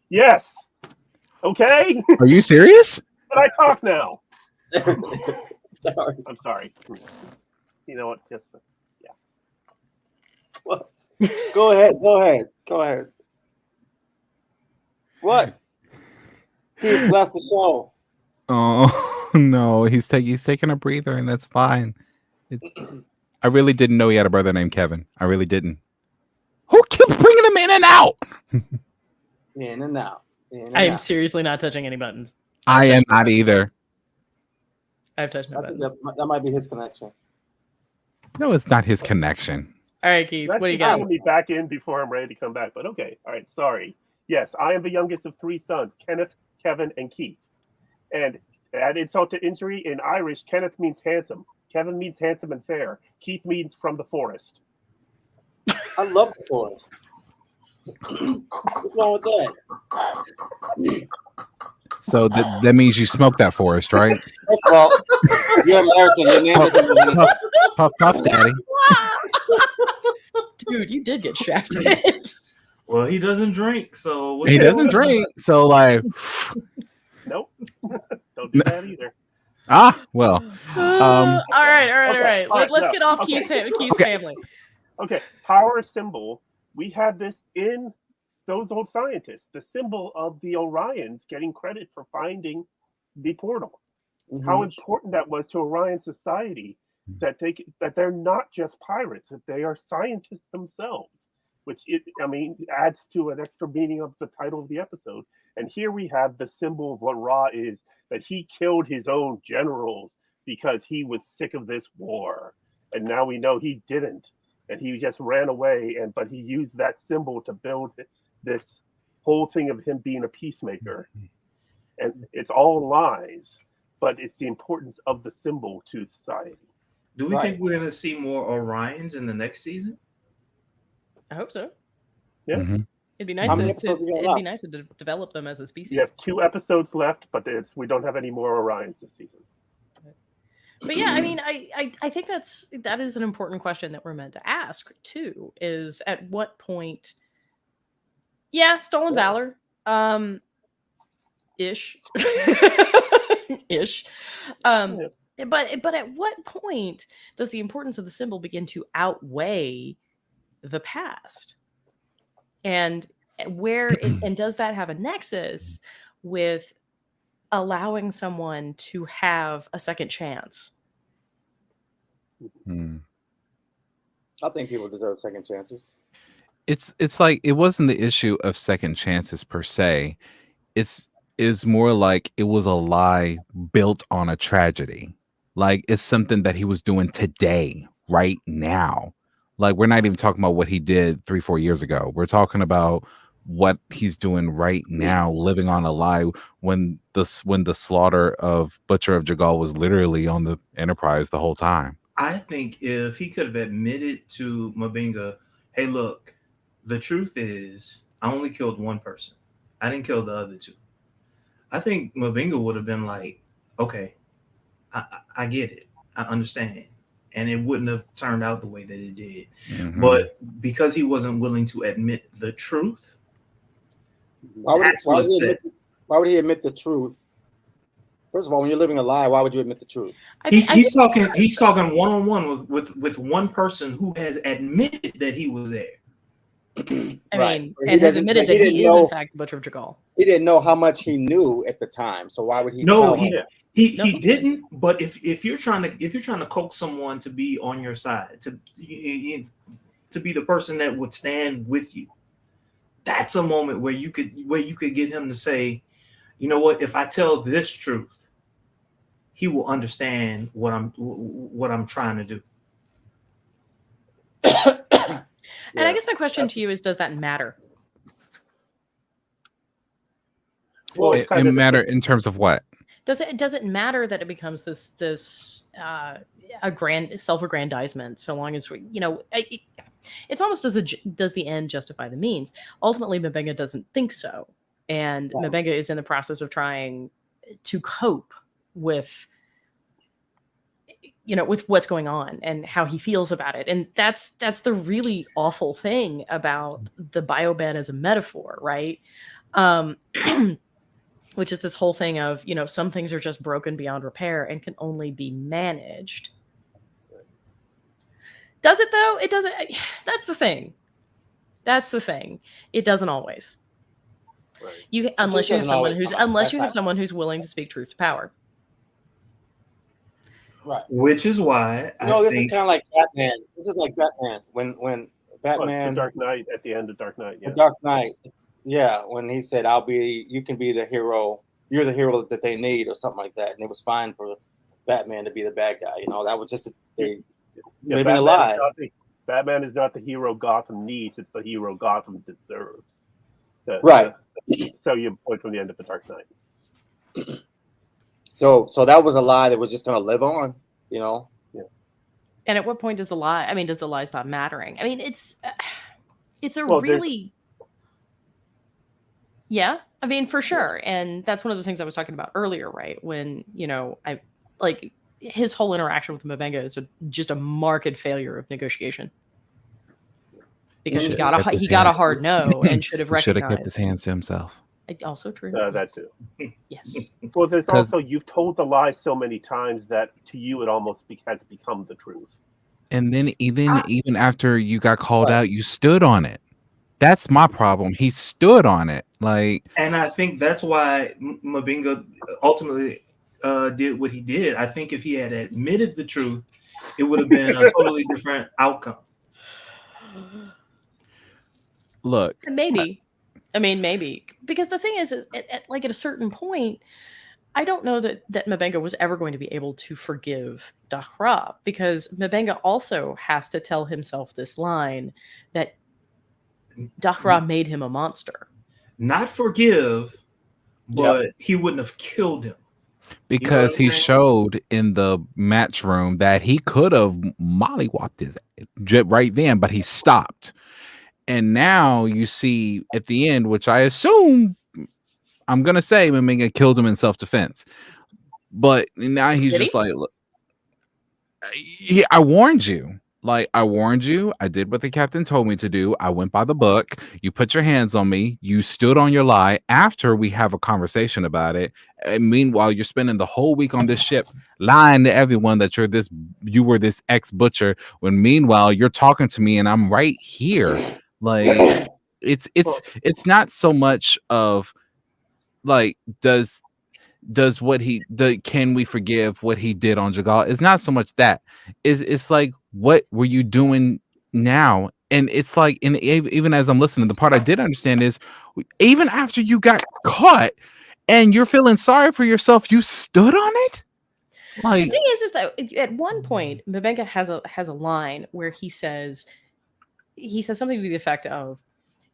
Yes. Okay. are you serious? But I talk now. Sorry. I'm sorry. You know what? Just What? Go ahead. What? Keith left the show. Oh no, he's taking a breather, and that's fine. I really didn't know he had a brother named Kevin. I really didn't. Who keeps bringing him in and out? In and out. I am seriously not touching any buttons. I am not either. I've touched my I think buttons. that might be his connection. No, it's not his connection. All right, Keith, Let's what do you get got? me back in before I'm ready to come back. But okay, all right. Sorry. Yes, I am the youngest of three sons: Kenneth, Kevin, and Keith. And add insult to injury, in Irish, Kenneth means handsome, Kevin means handsome and fair, Keith means from the forest. I love the forest. What's wrong with that? So that means you smoked that forest, right? First of all, you're American. Your name isn't Puff, puff, daddy. Dude, you did get shafted. Well, he doesn't drink, so what He you- doesn't drink, so like, Nope. Don't do that either. well, all right. Okay, all right, Let's no, get off okay. Keith's family. Okay, power symbol. We had this in those old scientists. The symbol of the Orions getting credit for finding the portal. How important that was to Orion society, that they're not just pirates, that they are scientists themselves, which adds to an extra meaning of the title of the episode. And here we have the symbol of what Ra is, that he killed his own generals because he was sick of this war. And now we know he didn't. And he just ran away, but he used that symbol to build this whole thing of him being a peacemaker. And it's all lies, but it's the importance of the symbol to society. Do we think we're going to see more Orions in the next season? I hope so. Yeah. Mm-hmm. It'd be nice to develop them as a species. You have 2 episodes left, but we don't have any more Orions this season. But yeah, I mean, I think that is an important question that we're meant to ask too. Is at what point? Yeah, stolen valor, ish, ish. But at what point does the importance of the symbol begin to outweigh the past? And and does that have a nexus with allowing someone to have a second chance? I think people deserve second chances. It's like it wasn't the issue of second chances per se. It's more like it was a lie built on a tragedy. Like it's something that he was doing today, right now. Like we're not even talking about what he did 3-4 years ago. We're talking about what he's doing right now, living on a lie when the slaughter of Butcher of Jagal was literally on the Enterprise the whole time. I think if he could have admitted to Mabinga, hey, look, the truth is I only killed one person. I didn't kill the other two. I think Mabinga would have been like, okay, I get it. I understand. And it wouldn't have turned out the way that it did. Mhm. But because he wasn't willing to admit the truth, Why that's what said. Why would he admit the truth? First of all, when you're living a lie, why would you admit the truth? He's talking one-on-one with one person who has admitted that he was there. I mean, and has admitted that he is in fact the Butcher of Jagal. He didn't know how much he knew at the time, so why would he? No, tell he him? he didn't. But if you're trying to coax someone to be on your side, to be the person that would stand with you, that's a moment where you could get him to say, you know what, if I tell this truth, he will understand what I'm trying to do. And I guess my question to you is, does that matter? Well, it matter in terms of what? Does it matter that it becomes this a grand self-aggrandizement, so long as it's almost does the end justify the means? Ultimately, Mbenga doesn't think so, and Mbenga is in the process of trying to cope with with what's going on and how he feels about it. And that's the really awful thing about the biobed as a metaphor, right? Which is this whole thing of, some things are just broken beyond repair and can only be managed. Does it though? It doesn't. That's the thing. It doesn't always. Right. Unless you have someone who's willing to speak truth to power. Right. Which is why this is kind of like Batman. This is like Batman when Batman, the Dark Knight, at the end of Dark Knight. Yeah. The Dark Knight. Yeah, when he said, you can be the hero. You're the hero that they need, or something like that. And it was fine for Batman to be the bad guy. That was just living a lie. Batman is not the hero Gotham needs. It's the hero Gotham deserves. Right. So you point from the end of the Dark Knight. So that was a lie that was just going to live on, Yeah. And at what point does the lie stop mattering? I mean, it's really, yeah. I mean, for sure. And that's one of the things I was talking about earlier, right? When, I like his whole interaction with Mbenga is just a marked failure of negotiation. Because he got a hard no and should have recognized. Should have kept his hands to himself. Also true. That too. Yes. Well, there's also, you've told the lie so many times that to you it almost has become the truth. And then even after you got called out, you stood on it. That's my problem. He stood on it. And I think that's why Mbenga ultimately did what he did. I think if he had admitted the truth, it would have been a totally different outcome. Look, maybe. Maybe, because the thing is at a certain point, I don't know that Mbenga was ever going to be able to forgive Dahra, because Mbenga also has to tell himself this line that Dahra made him a monster. Not forgive, but he wouldn't have killed him. Because he showed in the match room that he could have mollywopped his right then, but he stopped. And now you see at the end, which I assume, I'm going to say Mbenga killed him in self-defense. But now he's just like, look, I warned you. I warned you. I did what the captain told me to do. I went by the book. You put your hands on me. You stood on your lie after we have a conversation about it. And meanwhile, you're spending the whole week on this ship lying to everyone that you were this ex-butcher, when meanwhile you're talking to me and I'm right here. It's not so much of can we forgive what he did on Jagal? It's not so much that. It's like, what were you doing now? And it's like, even as I'm listening, the part I did understand is, even after you got caught and you're feeling sorry for yourself, you stood on it. The thing is that at one point, Mbenga has a line where he says something to the effect of,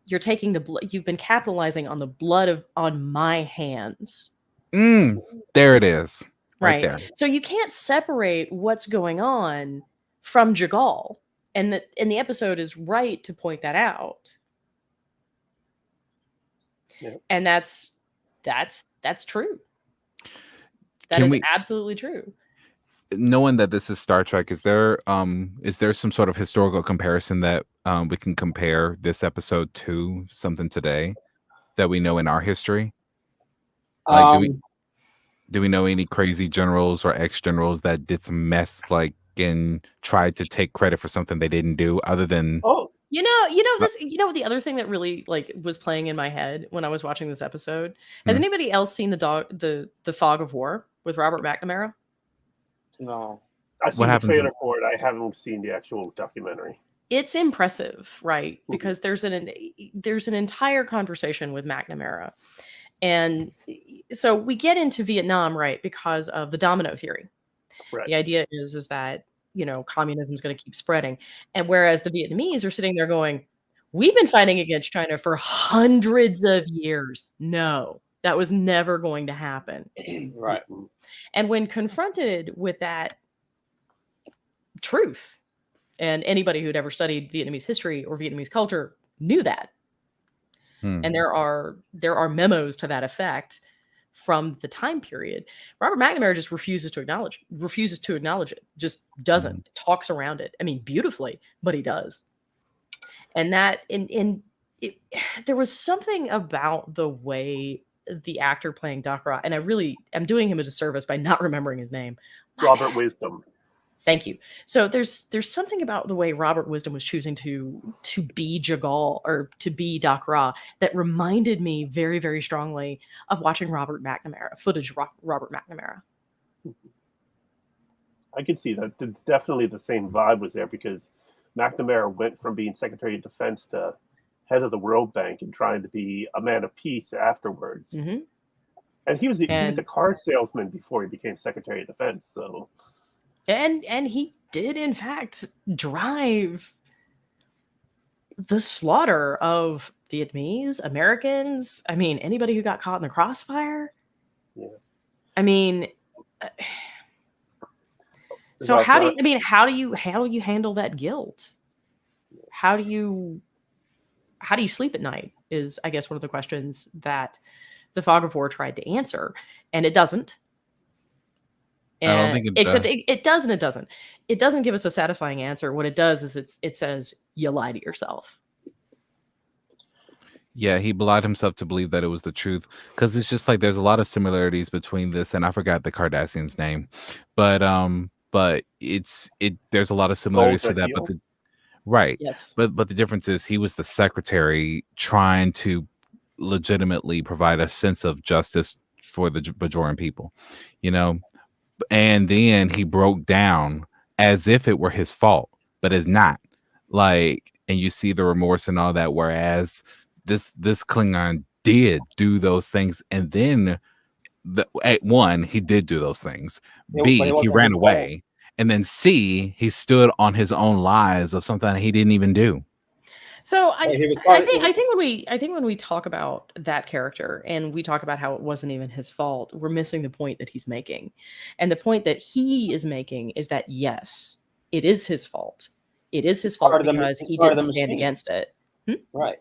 you're taking the blood. You've been capitalizing on the blood on my hands. There it is. Right there. So you can't separate what's going on from Jagal. And the episode is right to point that out. Yeah. And that's true. That is absolutely true. Knowing that this is Star Trek, is there some sort of historical comparison that we can compare this episode to something today that we know in our history? Like, do we know any crazy generals or ex-generals that did some mess, like, and tried to take credit for something they didn't do, other than the other thing that really like was playing in my head when I was watching this episode? Has anybody else seen the Fog of War with Robert McNamara? No. I've seen the trailer for it. I haven't seen the actual documentary. It's impressive, right? Because there's an entire conversation with McNamara. And so we get into Vietnam, right, because of the domino theory. Right. The idea is that, communism is going to keep spreading. And whereas the Vietnamese are sitting there going, we've been fighting against China for hundreds of years. No, that was never going to happen. Right. And when confronted with that truth, and anybody who'd ever studied Vietnamese history or Vietnamese culture knew that. And there are memos to that effect from the time period. Robert McNamara just refuses to acknowledge it. Just doesn't. Talks around it. I mean, beautifully, but he does. And that there was something about the way the actor playing Doc Ra, and I'm doing him a disservice by not remembering his name. Robert Wisdom. Thank you. So there's something about the way Robert Wisdom was choosing to be Jagal or to be Doc Ra that reminded me very, very strongly of watching footage of Robert McNamara. I could see that. Definitely the same vibe was there, because McNamara went from being Secretary of Defense to head of the World Bank and trying to be a man of peace afterwards. Mm-hmm. And he was a car salesman before he became Secretary of Defense. So. And he did, in fact, drive the slaughter of Vietnamese, Americans. I mean, anybody who got caught in the crossfire. Yeah. I mean, so how do you handle that guilt? How do you sleep at night is, I guess, one of the questions that the Fog of War tried to answer, and it doesn't. And I don't think it except does. it does and it doesn't. It doesn't give us a satisfying answer. What it does is it says you lie to yourself. Yeah, he belied himself to believe that it was the truth, because it's just like there's a lot of similarities between this, and I forgot the Cardassian's name, but there's a lot of similarities to that. But right, yes, but the difference is he was the secretary trying to legitimately provide a sense of justice for the Bajoran people, and then he broke down as if it were his fault, but it's not. Like, and you see the remorse and all that, whereas this Klingon did do those things, and then he did do those things. B, he ran away, and then C, he stood on his own lies of something he didn't even do. So I think when we talk about that character and we talk about how it wasn't even his fault, we're missing the point that he's making. And the point that he is making is that, yes, it is his fault. It is his fault because he didn't stand against it. Right.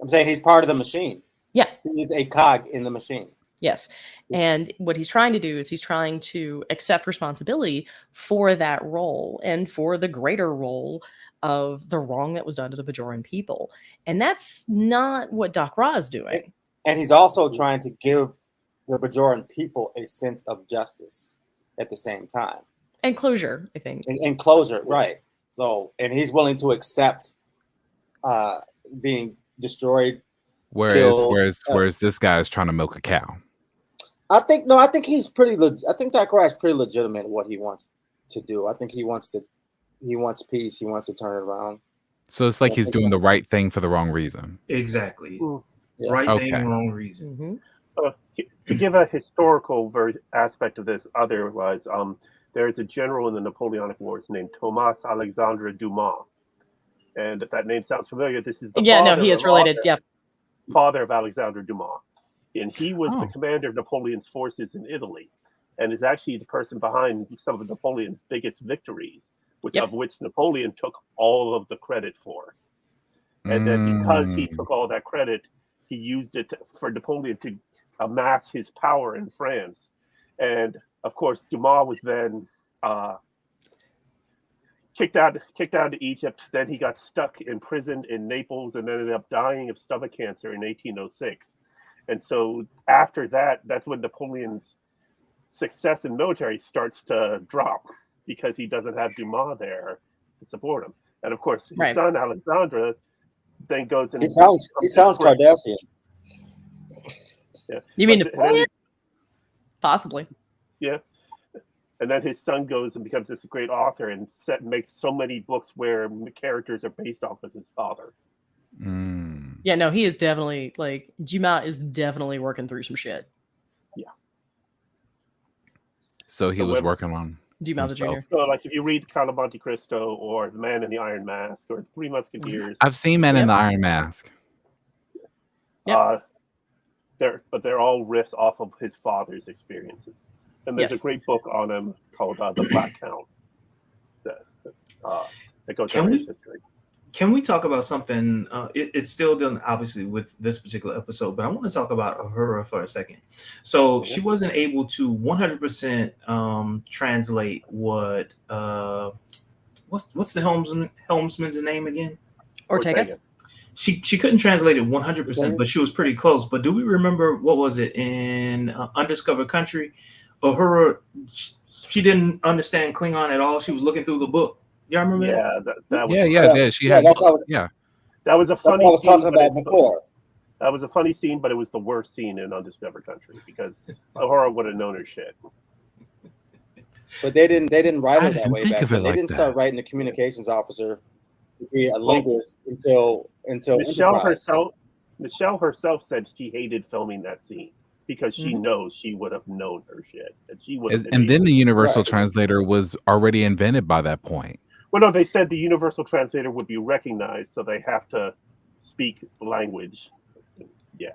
I'm saying he's part of the machine. Yeah. He's a cog in the machine. Yes. And what he's trying to do is he's trying to accept responsibility for that role and for the greater role of the wrong that was done to the Bajoran people. And that's not what Doc Ra is doing. And he's also trying to give the Bajoran people a sense of justice at the same time. And closure, I think. And closure, right. So, and he's willing to accept being destroyed. Whereas this guy is trying to milk a cow. I think he's pretty. I think that guy is pretty legitimate in what he wants to do. I think he wants peace. He wants to turn it around. So it's like he's doing the right thing for the wrong reason. Exactly. Yeah. Right thing, wrong reason. Mm-hmm. To give a historical aspect of this, otherwise, there's a general in the Napoleonic Wars named Thomas Alexandre Dumas, And if that name sounds familiar, this is the Yeah, no, father he is of related. Yep. father of Alexandre Dumas. And he was the Oh. commander of Napoleon's forces in Italy, and is actually the person behind some of Napoleon's biggest victories, Yep. of which Napoleon took all of the credit for. And then because he took all that credit, he used it for Napoleon to amass his power in France. And of course, Dumas was then kicked out of Egypt. Then he got stuck in prison in Naples and ended up dying of stomach cancer in 1806. And so after that, that's when Napoleon's success in military starts to drop, because he doesn't have Dumas there to support him. And of course, his son Alexandre then goes and he sounds Kardashian. Yeah. You mean Napoleon? Possibly. Yeah. And then his son goes and becomes this great author and makes so many books where the characters are based off of his father. Yeah, no, he is definitely, like, Dumas is definitely working through some shit. Yeah. So he was working on Dumas the Jr. So, like, if you read Count of Monte Cristo or The Man in the Iron Mask or Three Musketeers, I've seen Man in the Iron Mask. They're all riffs off of his father's experiences. And there's a great book on him called The Black Count that goes over his history. Can we talk about something? It's still dealing, obviously, with this particular episode, but I want to talk about Uhura for a second. So she wasn't able to 100% translate what what's the helmsman's name again? Ortegas. She couldn't translate it 100%, but she was pretty close. But do we remember, what was it in Undiscovered Country? Uhura, she didn't understand Klingon at all. She was looking through the book. Y'all remember that? That was that was a funny I was scene, talking about before. That was a funny scene, but it was the worst scene in Undiscovered Country, because Uhura would have known her shit. But they didn't write it that way back then. They like didn't start writing the communications officer to be a linguist until Michelle herself said she hated filming that scene because she knows she would have known her shit, and she would. And then the universal translator was already invented by that point. Well, no, they said the universal translator would be recognized, so they have to speak language. Yeah.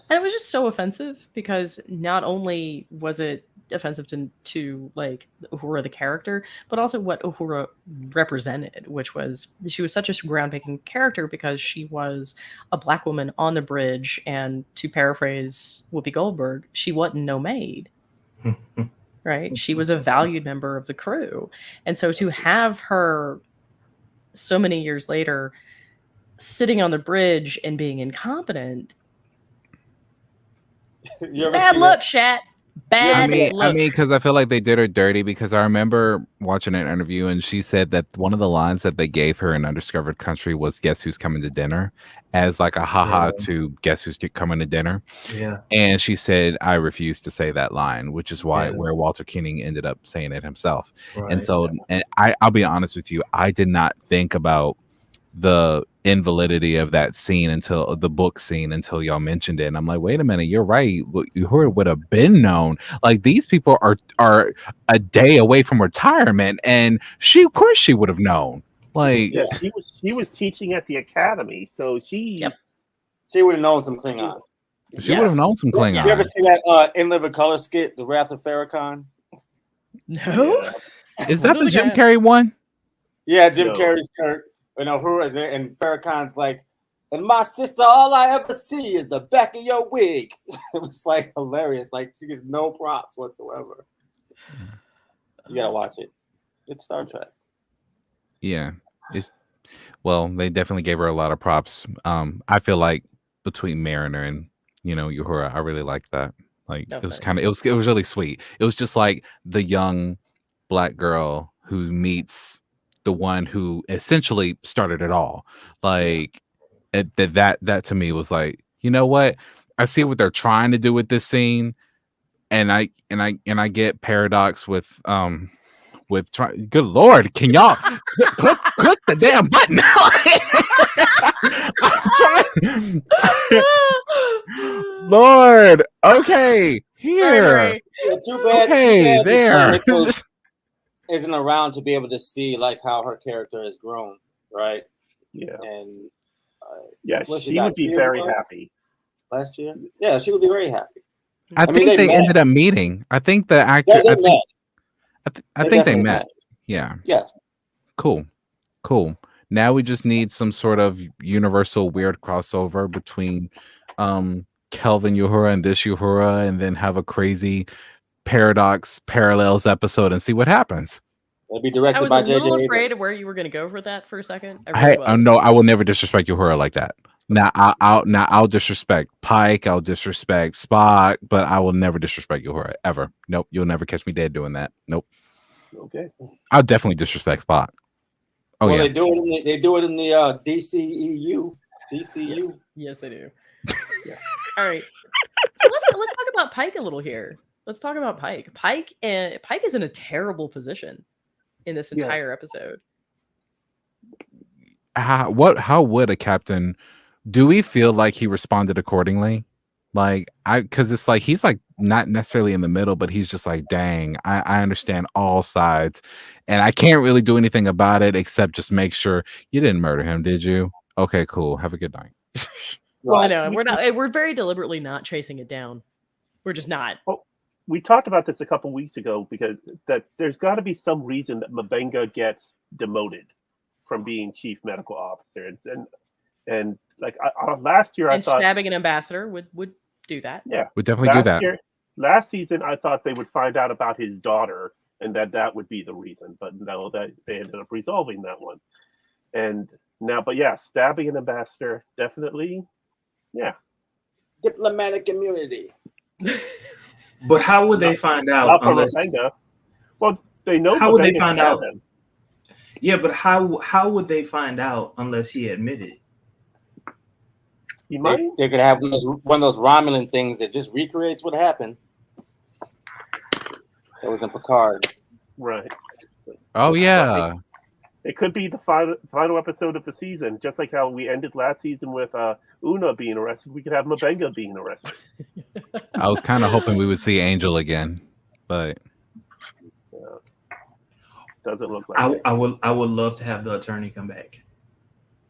And it was just so offensive, because not only was it offensive to like Uhura the character, but also what Uhura represented, which was she was such a groundbreaking character because she was a black woman on the bridge, and to paraphrase Whoopi Goldberg, she wasn't no maid. Right? She was a valued member of the crew. And so to have her so many years later sitting on the bridge and being incompetent, it's bad look, Shat. Bad look. I mean, because I feel like they did her dirty, because I remember watching an interview and she said that one of the lines that they gave her in Undiscovered Country was "Guess who's coming to dinner," as like a haha to "Guess who's coming to dinner." Yeah. And she said, "I refused to say that line," which is where Walter Koenig ended up saying it himself. Right. And so, and I'll be honest with you, I did not think about the invalidity of that scene until the book scene, until y'all mentioned it, and I'm like, wait a minute, you're right. Uhura would have been known. Like, these people are a day away from retirement, and of course she would have known. Like, yeah, she was teaching at the academy, so she would have known some Klingon. She would have known some Klingon. You ever see that In Living Color skit, The Wrath of Farrakhan? No. Is that the Jim Carrey one? Yeah, Jim Carrey's Kurt. Uhura there, and Farrakhan's like, and my sister, all I ever see is the back of your wig. It was like hilarious. Like, she gets no props whatsoever. You gotta watch it. It's Star Trek. Yeah. Well, they definitely gave her a lot of props. I feel like between Mariner and Uhura, I really liked that. Like, it was kind of it was really sweet. It was just like the young black girl who meets the one who essentially started it all. Like, that to me was like, you know what? I see what they're trying to do with this scene, and I get Paradox with good Lord, can y'all click the damn button? I'm trying. Lord, okay, here. Too bad. Okay, there. Isn't around to be able to see like how her character has grown, right? Yeah. And Yeah, Well, she she got would be killed, very right? happy. last year. Yeah, she would be very happy. I mean, think they met. ended up meeting. I think the Yeah, actor. they met. I They think they definitely met. Yeah. Yes. Cool. Now we just need some sort of universal weird crossover between Kelvin Uhura and this Uhura, and then have a crazy paradox parallels episode and see what happens. It'll be I directed was by a little J.J. afraid Abrams. of where you were going to go for that for a second. I really was. No, I will never disrespect Uhura like that. Now I'll disrespect Pike, I'll disrespect Spock, but I will never disrespect Uhura ever. Nope, you'll never catch me dead doing that. Nope. Okay. I'll definitely disrespect Spock. Oh Well, yeah. they do it in the DCEU. DCU. Yes, they do. Yeah. All right. So let's talk about Pike a little here. Let's talk about Pike. Pike is in a terrible position in this entire episode. How would a captain, do we feel like he responded accordingly? Like, because it's like he's like not necessarily in the middle, but he's just like, dang, I understand all sides, and I can't really do anything about it except just make sure you didn't murder him, did you? Okay, cool. Have a good night. Well, I know we're very deliberately not chasing it down. We're just not. We talked about this a couple weeks ago because that there's got to be some reason that M'Benga gets demoted from being chief medical officer, and like last year I thought stabbing an ambassador would do that. Yeah, would definitely do that. Last season I thought they would find out about his daughter and that would be the reason, but no, that they ended up resolving that one. And now, but yeah, stabbing an ambassador definitely, yeah, Diplomatic immunity. But how would they find out? Not from M'Benga. Well, they know. How would they find out? Him. Yeah, but how would they find out unless he admitted? He might. They could have one of those Romulan things that just recreates what happened. That was in Picard. Right. Oh yeah. It could be the final episode of the season, just like how we ended last season with Una being arrested. We could have M'Benga being arrested. I was kind of hoping we would see Angel again, but doesn't look like I would love to have the attorney come back.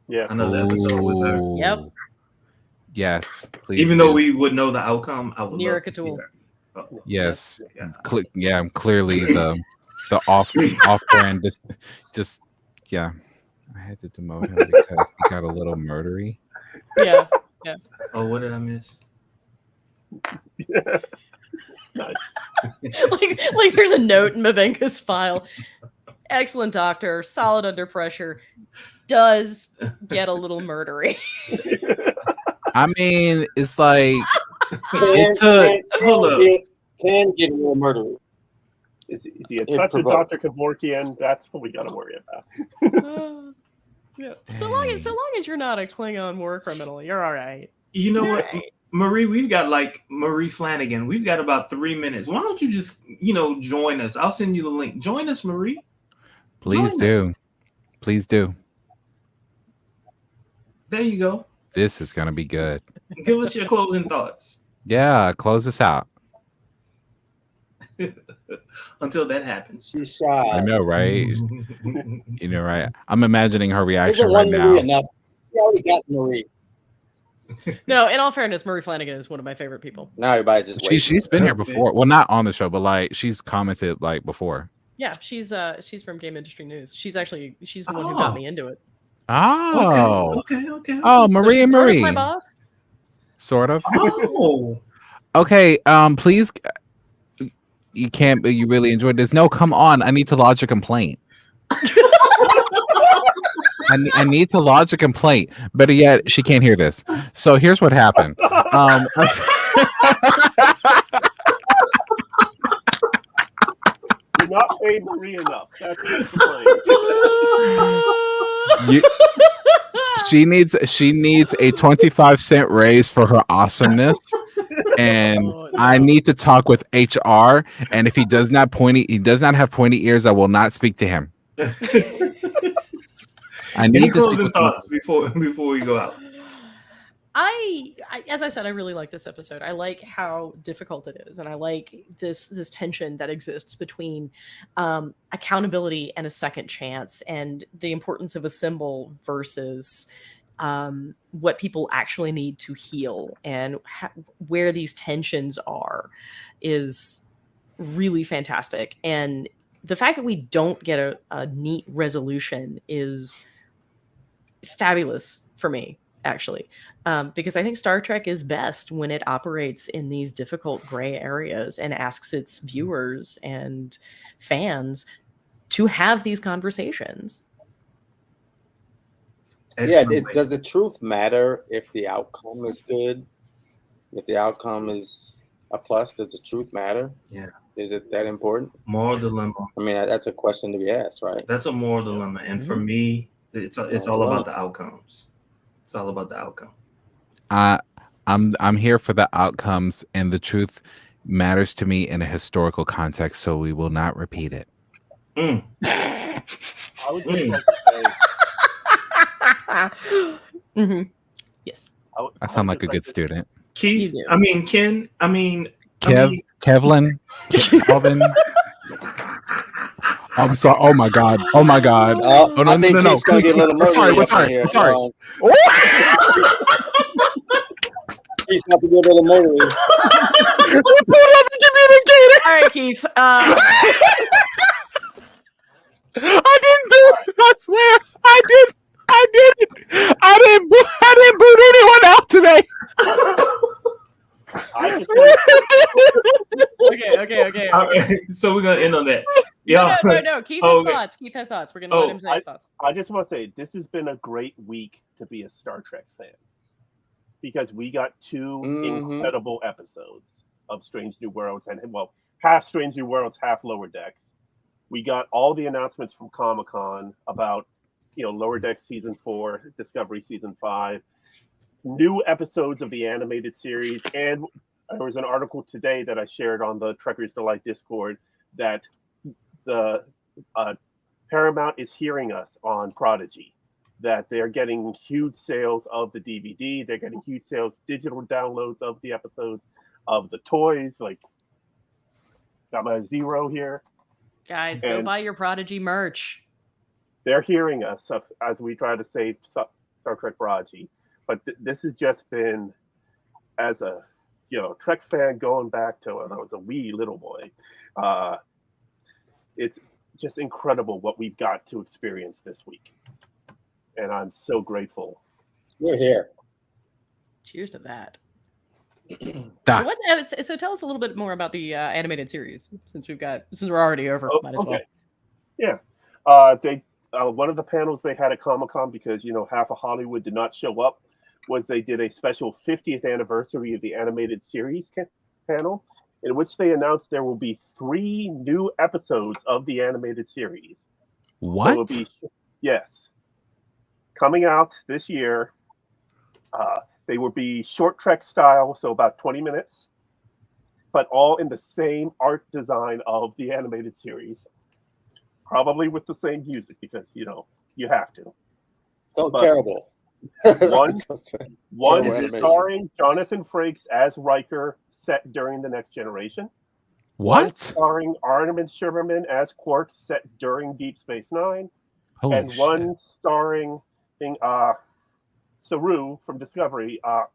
Yeah, another episode with her. Yep. Yes, please. Even though we would know the outcome, I would love to see her. Oh, yes, yeah. Clearly the off-brand just yeah. I had to demote him because he got a little murdery. Yeah. Oh, what did I miss? Yeah. Nice. like there's a note in M'Benga's file. Excellent doctor, solid under pressure, does get a little murdery. I mean, it's like Can get a little murdery. Is he a touch of Dr. Kevorkian? That's what we got to worry about. Yeah. So long as you're not a Klingon war criminal, you're all right. You know what, Marie? We've got like Marie Flanagan. We've got about 3 minutes. Why don't you just join us? I'll send you the link. Join us, Marie. Please do. Please do. There you go. This is gonna be good. Give us your closing thoughts. Yeah, close this out. Until that happens. She's shy. I know, right? You know, right? I'm imagining her reaction Isn't right one now. Marie enough? We already got Marie. No, in all fairness, Marie Flanagan is one of my favorite people. Now everybody's just waiting. She's been here before. Well, not on the show, but like she's commented like before. Yeah, she's from Game Industry News. She's the one who got me into it. Oh, okay. Oh, Marie and Marie. My boss. Sort of. Oh. Okay. Please. You can't. But you really enjoyed this. No, come on. I need to lodge a complaint. I need to lodge a complaint. Better yet, she can't hear this. So here's what happened. You're not paying Marie enough. That's the She needs a 25-cent raise for her awesomeness, and I need to talk with HR. And if he does not have pointy ears, I will not speak to him. I need Any to closing thoughts before we go out. As I said, I really like this episode. I like how difficult it is, and I like this tension that exists between accountability and a second chance, and the importance of a symbol versus what people actually need to heal, and where these tensions are is really fantastic. And the fact that we don't get a neat resolution is fabulous for me, actually, because I think Star Trek is best when it operates in these difficult gray areas and asks its viewers and fans to have these conversations. Does the truth matter if the outcome is good? If the outcome is a plus, does the truth matter? Yeah. Is it that important? Moral dilemma. I mean, that's a question to be asked, right? That's a moral dilemma, and for me, it's all about the outcomes. It's all about the outcome. I'm here for the outcomes, and the truth matters to me in a historical context, so we will not repeat it. I would just like to say, Yes. I sound like a good student. Keith, I mean, Ken, I mean, Kevlin, Calvin. I'm sorry. Oh my god. Oh my god. Oh, no, I think Keith's gonna get a little emotional. I'm sorry. Keith's about to get a little emotional. All right, Keith. I didn't do it. I swear. I didn't. I didn't boot anyone out today. Okay. All right, so we're gonna end on that. No. Keith has thoughts. Keith has thoughts. We're gonna let him say his thoughts. I just want to say this has been a great week to be a Star Trek fan, because we got two incredible episodes of Strange New Worlds, and half Strange New Worlds, half Lower Decks. We got all the announcements from Comic-Con about Lower Decks season 4, Discovery season 5, new episodes of the animated series, and there was an article today that I shared on the Trekkers Delight Discord that the Paramount is hearing us on Prodigy, that they're getting huge sales of the DVD, they're getting huge sales, digital downloads of the episodes, of the toys. Like, got my Zero here. Guys, go buy your Prodigy merch. They're hearing us as we try to save Star Trek Prodigy. But this has just been, as a Trek fan going back to when I was a wee little boy, it's just incredible what we've got to experience this week. And I'm so grateful. We're here. Cheers to that. So so tell us a little bit more about the animated series, since we're already over. Might as well. Yeah. One of the panels they had at Comic-Con, because half of Hollywood did not show up, was they did a special 50th anniversary of the animated series panel, in which they announced there will be 3 new episodes of the animated series. What? Yes. Coming out this year. They will be short Trek style, so about 20 minutes, but all in the same art design of the animated series. Probably with the same music, because, you have to. So terrible. One is starring Jonathan Frakes as Riker, set during The Next Generation. What? One starring Armin Shimmerman as Quark, set during Deep Space Nine. Holy and shit. one starring Saru from Discovery. God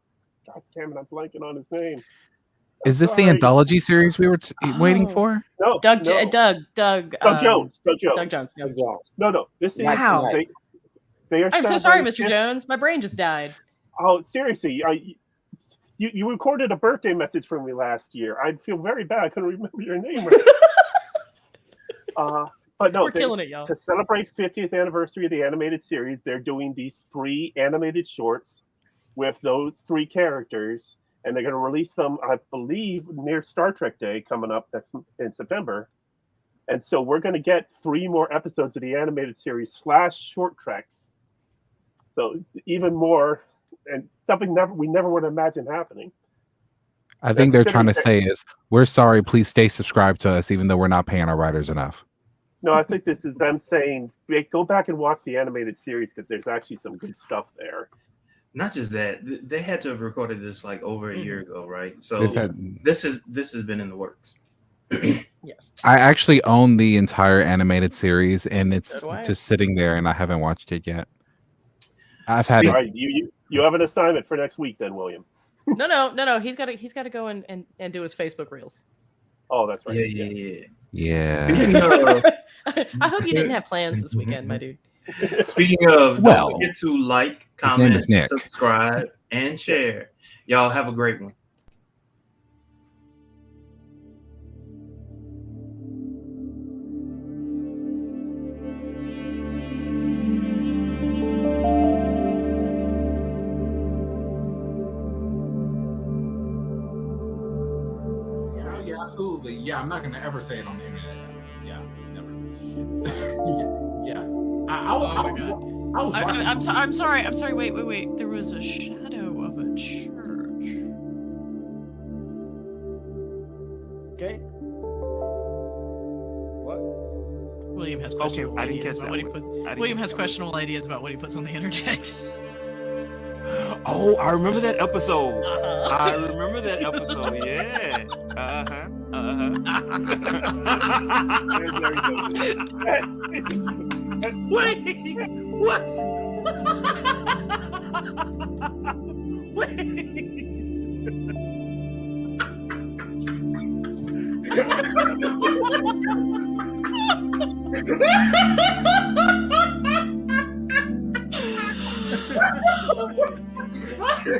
damn it, I'm blanking on his name. Is this the anthology series we were waiting for? No, Doug no. Jones. Doug Jones. No. This is Wow. They are. I'm so sorry, Mr. Jones. My brain just died. Oh, seriously, you recorded a birthday message for me last year. I feel very bad. I couldn't remember your name. But no, we're killing it, y'all. To celebrate 50th anniversary of the animated series, they're doing these 3 animated shorts with those 3 characters, and they're going to release them, I believe, near Star Trek Day coming up. That's in September. And so we're going to get 3 more episodes of the animated series / short treks. So even more, and something we never would imagine happening. I think they're trying to say is, we're sorry, please stay subscribed to us, even though we're not paying our writers enough. No, I think this is them saying, go back and watch the animated series, because there's actually some good stuff there. Not just that, they had to have recorded this like over a year ago, right? So this has been in the works. Yes. I actually own the entire animated series, and it's So do I. just sitting there, and I haven't watched it yet. I've had All it. right, you have an assignment for next week, then, William. No. He's got to go and do his Facebook reels. Oh, that's right. Yeah. Yeah. Speaking of, I hope you didn't have plans this weekend, my dude. speaking of, Well, don't forget to like, his name comment, is Nick. subscribe, and share. Y'all have a great one. Yeah, absolutely. Yeah, I'm not gonna ever say it on the internet. Yeah, never. yeah. I was I'm sorry. Wait. There was a shadow of a church. Okay. What? William has Okay, questionable I didn't ideas catch about that what he one. puts. I didn't William catch has that questionable ideas about what he puts on the internet. Oh, I remember that episode. Uh-huh. I remember that episode. Yeah. Wait, what? Wait.